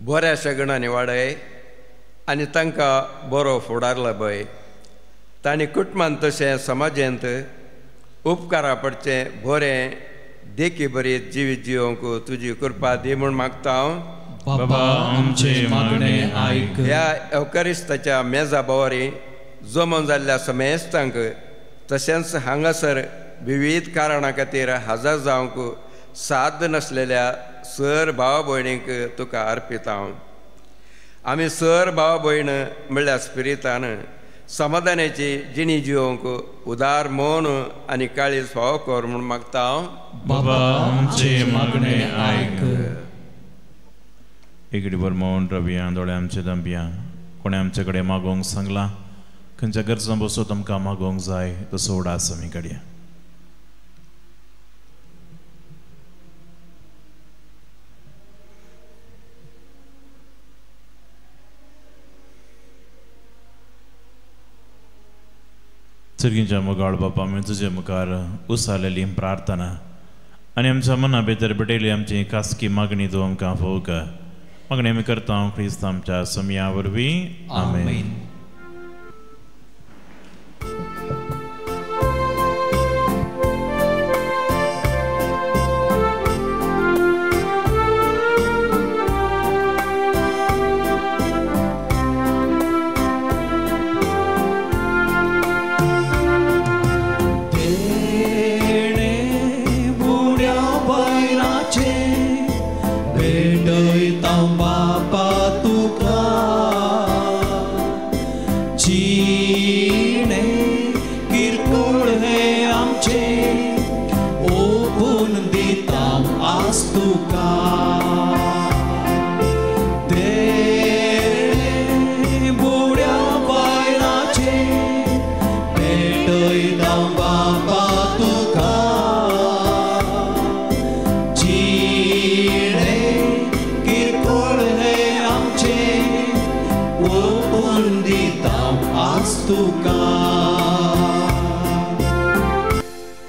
बऱ्या शगणांनी वाडय आनी तांकां बरो फुडार लाभय. तांणी कुटुंबांत तशें समाजांत उपकारा पडचें बरें देखी बरी जिवीत जिवंक तुजी कृपा दी म्हूण मागता. बाबा आमचे मागणे आयक. ह्या एवकारिस्ताच्या मेजा बोवारी जमोन जाल्ल्या समेस्तांक तशेंच हांगासर विविध कारणां खातीर हजर जावंक साध्य नसलेल्या सर भाव भयणींक तुका अर्पिता. आमी सर भाव भयण म्हणल्यार स्पिरितान समाधानाची जिणी जिवंक उदार मौन आनी काळीज फावो कर म्हूण मागता. बाबा आमचे मागणे आयक. एकडी मौन रविया दोळे आमचे दंबिया कोणे आमचे कडेन मागोवंक सांगला खंयच्या गरजां बसोत आमकां मागोवंक जाय तसो उडास आमी काडया. सर्गींच्या मोगाळ बापा आमी तुजे मुखार उसालेली प्रार्थना आनी आमच्या मना भितर भिटयली आमची खासकी मागणी तूं आमकां फावो कर. मागणी आमी करता क्रिस्त आमच्या समया वरवीं. आमेन. हांव बापा तुका जिणे किरकोळ हे आमचे ओपून दिता आज तुका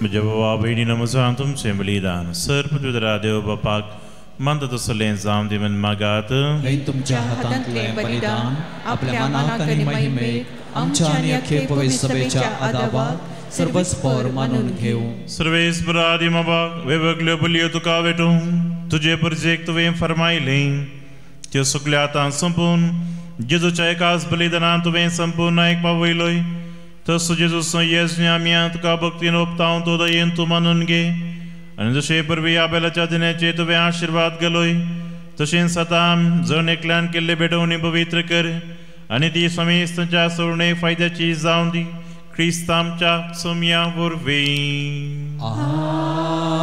म्हज्या बाबा भयणी नमस्कार तुमचें बलिदान सर्पदुदरा देव बापाक मंद तसलें जावं दिवन मागात हे तुमच्या हातांतलें बलिदान आपल्या मनाक आनी महिमेक आमच्या आनी अख्खे पवित्र सभेच्या आदाराक सर्वस्पर मानून घेऊ सर्वेस्पर आदिमाबाक वेगवेगळ्यो बलयो तुका भेटूं तुजे परजेक तुवें फरमायलें त्यो सगळ्यो आतां संपून जेजूच्या एकाच बलिदानान तुवें संपूर्ण आयकपा वयलोय तसो जेजूस येस आमी तुका भक्तीन ओपतां तो दयेन तूं मानून घे आनी जशे परबी आबेलाच्या दिनाचे तुवें आशिर्वाद घालोय तशेंच आतां जण एकल्यान केल्ले भेटवणी पवित्र कर आनी ती समेस्तच्या सोडणे फायद्याची जावं दी क्रिस्त आमच्या सोम्या वरवीं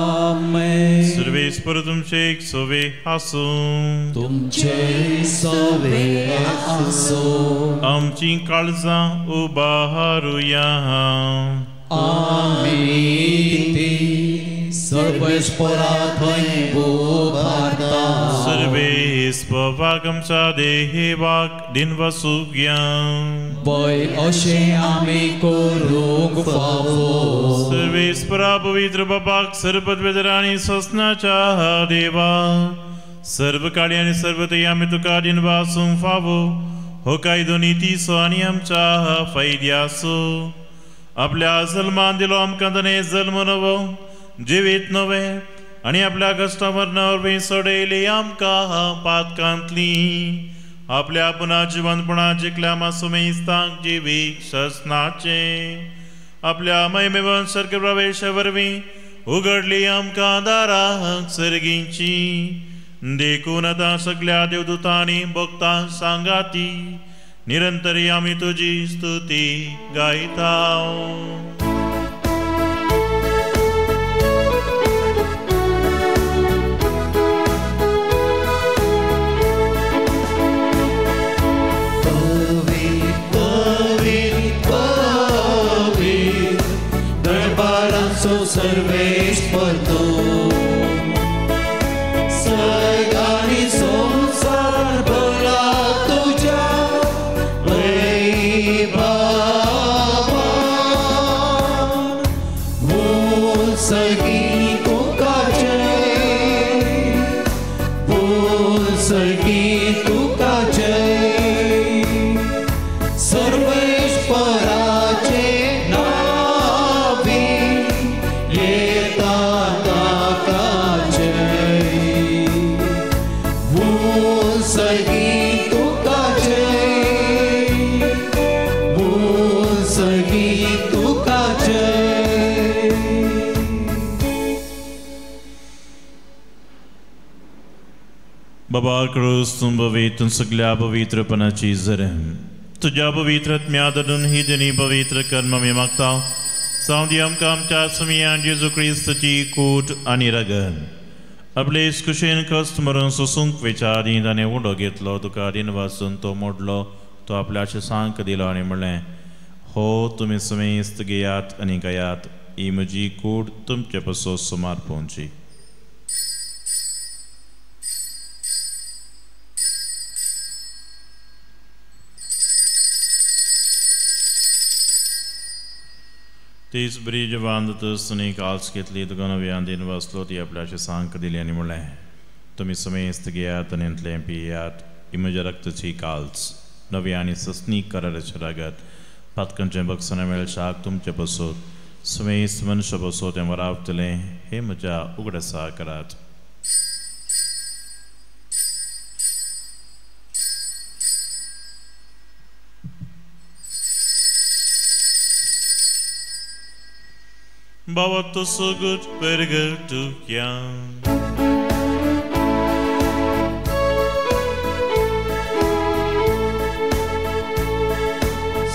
आमेन सर्वेस्पर तुमचे एक सोवे आसूं तुमचे सोवे आसूं आमची काळजां उबारूया आमी सर्वेस्परा थंय उबारता सर्वेस्पराक आमच्या देवाक दिनवासूक या पय अशें आमी करूंक फावो सर्वेस्परा पवित्र बापाक सर्वपदवेदर आनी ससनाच्या देवा सर्व काळी आनी सर्वतय आमी तुका दिनवासूंक फावो हो कायदो नितीचो आनी आमच्या फायद्याचो आपल्या जल्मान दिलो आमकां ताणें जल्म नवो जिवीत नवे आनी आपल्या कश्टा मरणावरवीं सोडयली आमकां पातकांतली आपल्या पुना जिवंतपणा जिखल्या मासुमेस्तांक जिवीक ससनाचे आपल्या महिमेवन सर्ग प्रवेशा वरवीं उगडली आमकां दारां सर्गींची देखून आतां सगळ्या देवदूतांनी भक्तां सांगाती निरंतरी आमी तुजी स्तुती गायता सर्वेस्पर तूं सर्ग आनी संसार भरला तुज्या वैभवान भूल सगळी तुका जय भूल सगळी तुका जय सर्वेस्पराचे बाबा क्रूस तुम पवित्र सगळ्या पवित्रपणाची जरम तुझ्या पवित्र आत्म्यादरून ही दिनी पवित्र कर्म मी मागता जावं दी आमकां आमच्या समियान जेजू क्रिस्ताची कूट आनी रगत आपले कुशेन कश्ट मरून सोसूंक विचारी ताणें उडो घेतलो तुका दिन वाचून तो मोडलो तो आपल्याचे सांक दिलो आनी म्हणलें हो तुमी समेस्त घेयात आनी गयात ही म्हजी कूट तुमचे पासो सुमार पोवची तीच बरी जवान तसनी काल्स घेतली तुका नव्यान दिन वाचलो ती आपल्याचे सांक दिली आनी म्हणलें तुमी समेस्त घेयात आनी इतलें पियात ही म्हज्या रक्ताची काल्स नव्या आनी ससनी कराराचे रगत पातकांचें बक्षणां मेळशाक तुमचे पासत समेस्त मनशा पासो तें वरावतलें हे म्हज्या उगडसा करात Bawa to so good burger to young.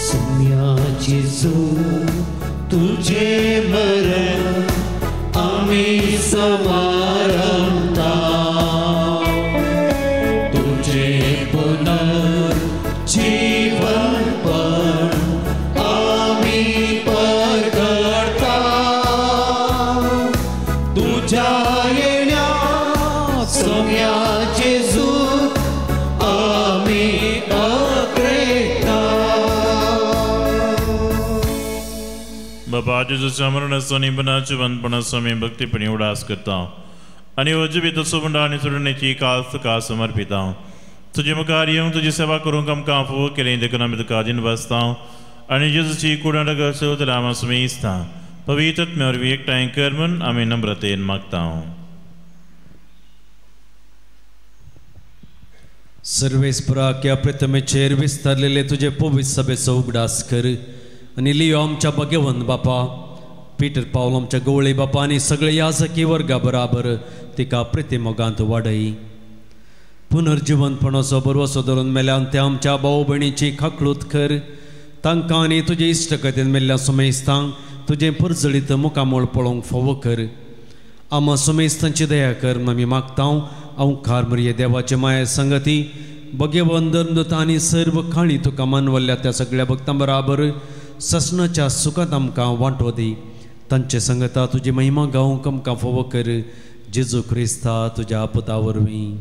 Sumya Jesu tujhe mरण आम्ही समारंभता तुझे पुनर्जीवन पण आम्ही प्रगट बाबा जेजूच्या मरणाचा बनाचे वंदपणाचा मी भक्तीपणे उडास करता आणि वजबीत सुबंडा आणि सोडण्याची काल समर्पिता तुझे मुखार येऊन तुझी सेवा करूंक आमकां फोव केलें देखून आमी तुका आदीन वाचता आनी जेजूची कुडाक चवथला आमी सुमेस्ता पवित्र आत्म्यावरवी एकठांय कर म्हूण आमी नम्रतेन मागता. सर्वेस्परा क्या प्रथमेचेर विस्तारलेले तुझे पवित्र सभेचो उगडास कर आनी लियो आमच्या भगवंत बापा पीटर पावल आमच्या गवळी बापा आनी सगळे याजकी वर्गा बराबर तिका प्रतिमोगांत वाडय. पुनर्जिवंतपणाचो बरवसो धरून मेल्यान त्या आमच्या भाऊ भयणीची खाकळूत कर तांकां आनी तुजे इश्टकथेन मेल्ल्या सुमेस्तांक तुजें परजळीत मुखामोळ पळोवंक फोव कर. आमा सुमेस्तांची दया कर आमी मागता अवकार मरिये देवाचे माये संगती भगवंत धर्मदूत आनी सर्व खाणी तुका मानवल्ल्या त्या सगळ्या भक्तां बराबर ससनाच्या सुखांत आमकां वांटो दी. तांचे संगता तुजी महिमा गावंक आमकां फोव कर. जेजू क्रिस्ता तुज्या पुता वरवीं.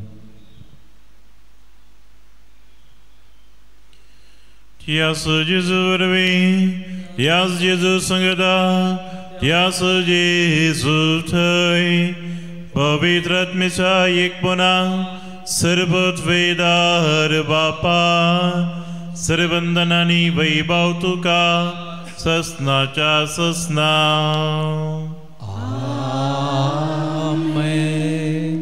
Tias Jesu वरवीं तियास जेजू संगता तियास जेजू थंय पवित्र आत्मेच्या एकपणा सर्वत्वेदार बापा सर्वंदनांनी वैभव तुका ससनाच्या ससना. आमेन.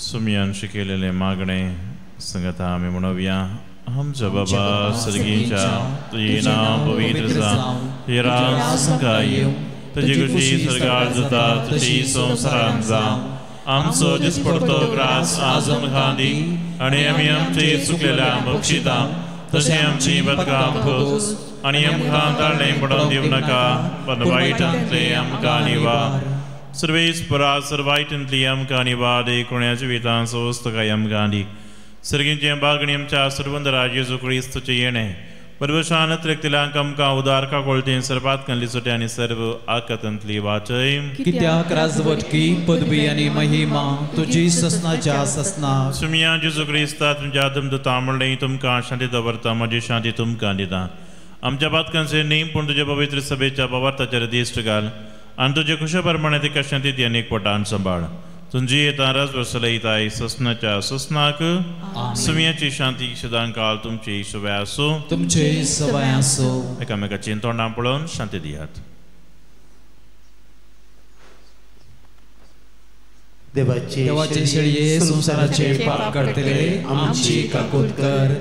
सुमयान शिकेलेले मागणे संगता आमी म्हणूया. आमच्या बाबा सर्गीच्या तुझे नाव पवित्र जावं तुझे राज संगा येवं तुझी कृती सरकार जाता तुझी संवसारांत जावं आमचो दिसपडतो ग्रास आज आमकां दी आनी आमी आमचे चुकलेल्या बक्षिता तशें आमची बदकां खोस आनी आमकां ताळणें पडोवन दिवं नाका पण वायटांतले आमकां निवार. सर्वेस्परा सर्वायटांतली आमकां निवार कोण्या जिवितांत संवस्तकाय आमकां दी. सर्गींचे बागणी आमच्या सर्वंदरा जेजू क्रिस्तुचे येणे परवशान त्रेक्तिलांक आमकां उदार काकोळतेन सर्वात कंली सुटे आनी सर्व आकतंतली वाचय. कित्याक राजवटकी पदवी आनी महिमा तुजी ससनाच्या ससना. सुमया जेजू क्रिस्ता तुमच्या धर्मदूता म्हणलें तुमकां शांती दवरता म्हजी शांती तुमकां दिता. आमच्या बातकांचे नेम पूण तुज्या पवित्र सभेच्या पवार्थाचेर दिश्ट घाल आनी तुजे खुशे प्रमाणे तिका शांती दी आनी एकवटान सांबाळ. तुझी येता रस बसलयताय ससनाच्या ससनाक सुमयाची शांती सदां काळ तुमची सवय आसूं तुमचे सवय आसूं. एकामेकाची तोंडां पळोवन शांती दियात. देवाचे शेळये संसाराचे पाप काडतले आमची काकूट कर.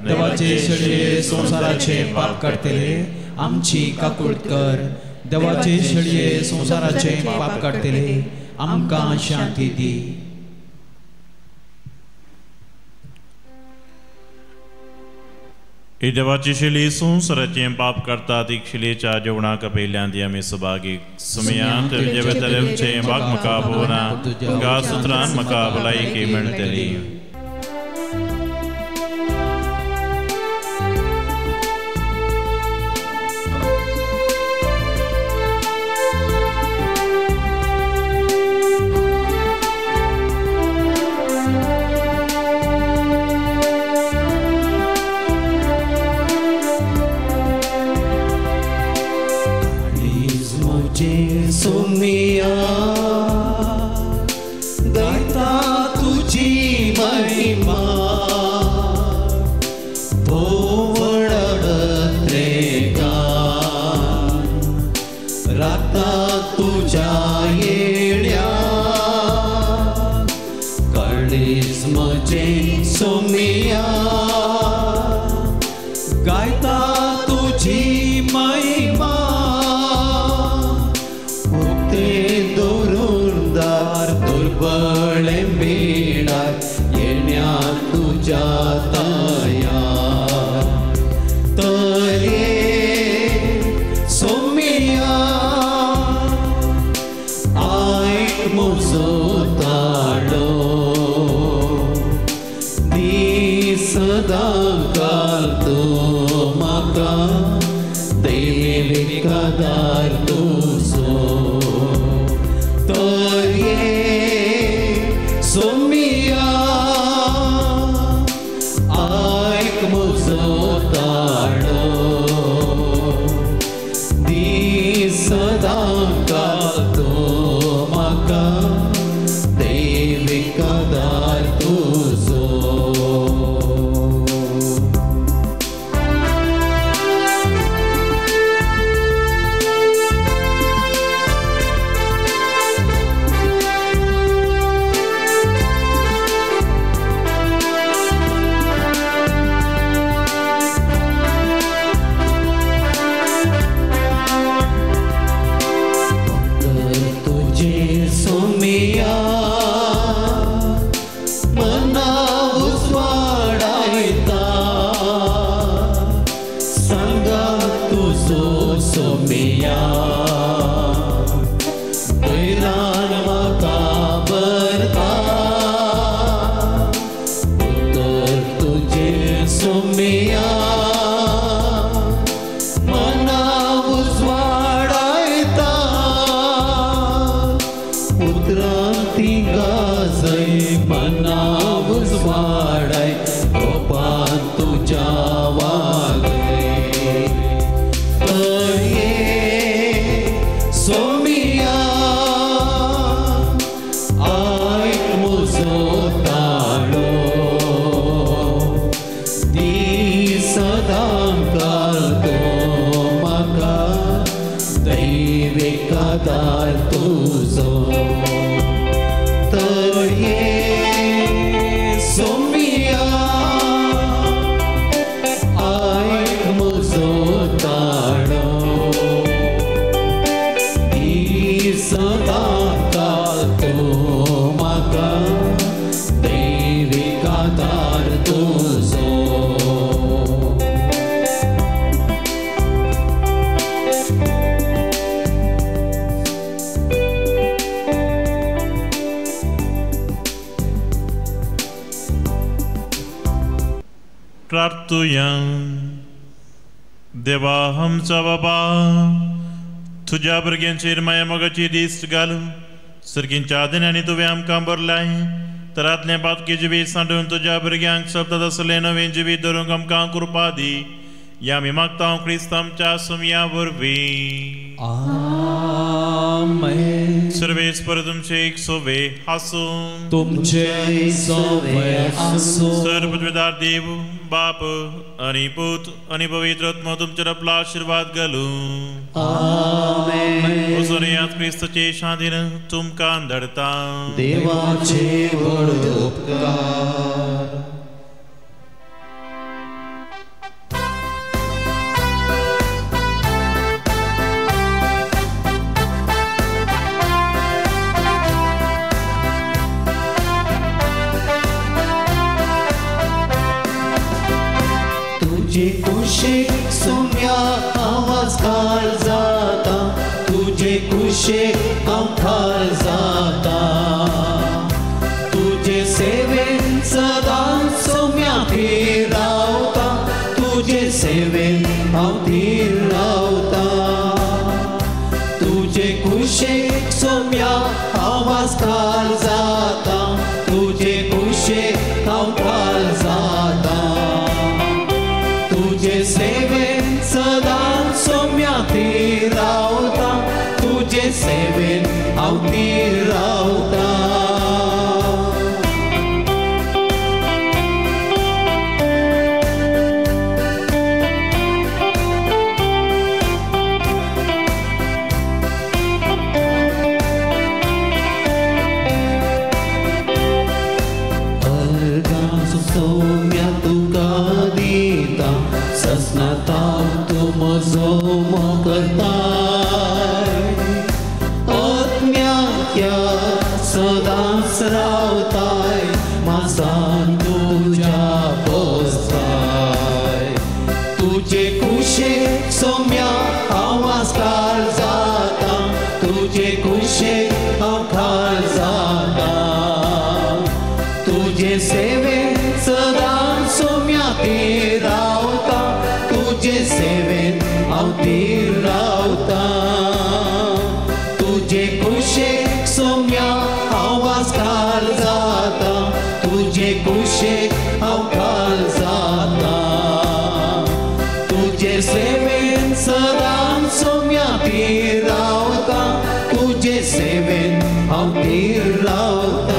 देवाचे शेळये संसाराचे पाप काडतले आमची काकूट कर. देवाचे शेळये संसाराचे पाप काडतले आमकां शांती दी. ही देवाची शिली संसाराचे पाप करता ती शिलेच्या जेवणाक पयल्यांत आमी सभागी सुमयांत जेवेतलेचे बाग म्हाका भोवना गा सुत्रान म्हाका भलायकी मेळटली. सुमिया गायता तुझी महिमा राता तुझ्या येड्या कळीस म्हजे सुमिया गायता तुझी महिमा दुर्बळे मिळार येण्या तुझ्या तया तये सोमिया ऐक म्हजो ताडो दी सदां काल तूं म्हाका देविकादार तुजो सोमिया ऐक म्हजो ताडो सोम्या बैरान म्हाका भरता उतर तुजे सोम्या मना उजवाडायता उतरांती गाजय मना उजवाडाय गोपान तुझ्या वागले तर ये सोमिया आयक म्हजो ताळो दी सदां घालतो म्हाका दैविक आदार तुजो तर ये सोमिया आयक म्हजो ताळो दी सदां घालतो म्हाका दैविक आदार तुजो प्रार्थुया देवा आमचा बाबा तुझ्या भुरग्यांचेर माया मोगाची दिश्ट घाल सर्गींच्या आदिनांनी तुवें आमकां बरलाय तर आदले बातकी जिवीत सांडून तुझ्या भुरग्यांक सप्तत असलें नवीन जिवीत धरूंक आमकां कृपा दी या आमी मागता क्रिस्त आमच्या सोम्या वरवीं आमेन सर्वेस्पर तुमचे एक सोवे आसूं तुमचे सोवे आसूं सर्वपदवीदार देव बाप आणि पुत आणि पवित्र आत्मा तुमचेर आपलो आशीर्वाद घालूं आमेन ओसोरियांत क्रिस्ताचे शांतीन तुमकां धरता देवाचे व्हड उपकार तुझे कुशेक सोम्या आवाज घाल जाता तुझे कुशेक हांव खाल जाता तुझे सेवेन सदां सोम्या थीर रावता तुझे सेवेन हांव थीर रावता तुझे कुशेक सोम्या आवाज घाल जाता तुझे कुशेक हांव खाल जाता तुझे सेवेन सदां सोम्या थीर रावता तुझे सेवेन हांव थीर रावता सोम्या तुका दिता सस्नाता तू म्हजो मोगताय आत्म्याच्या सदांच रावताय मासान तुझ्या पोसताय तुझे कुशेक सोम्या आवाज घाल जाता तुझे कुशेक हांव खाल जाता तुझे सेवेन सदां सोम्या थीर रावता तुझे सेवेन हांव थीर रावता तुझे कुशेक सोम्या आवाज घाल जाता तुझे कुशेक हांव खाल जाता तुझे सेवेन सदां सोम्या थीर रावता तुझे सेवेन हांव थीर रावता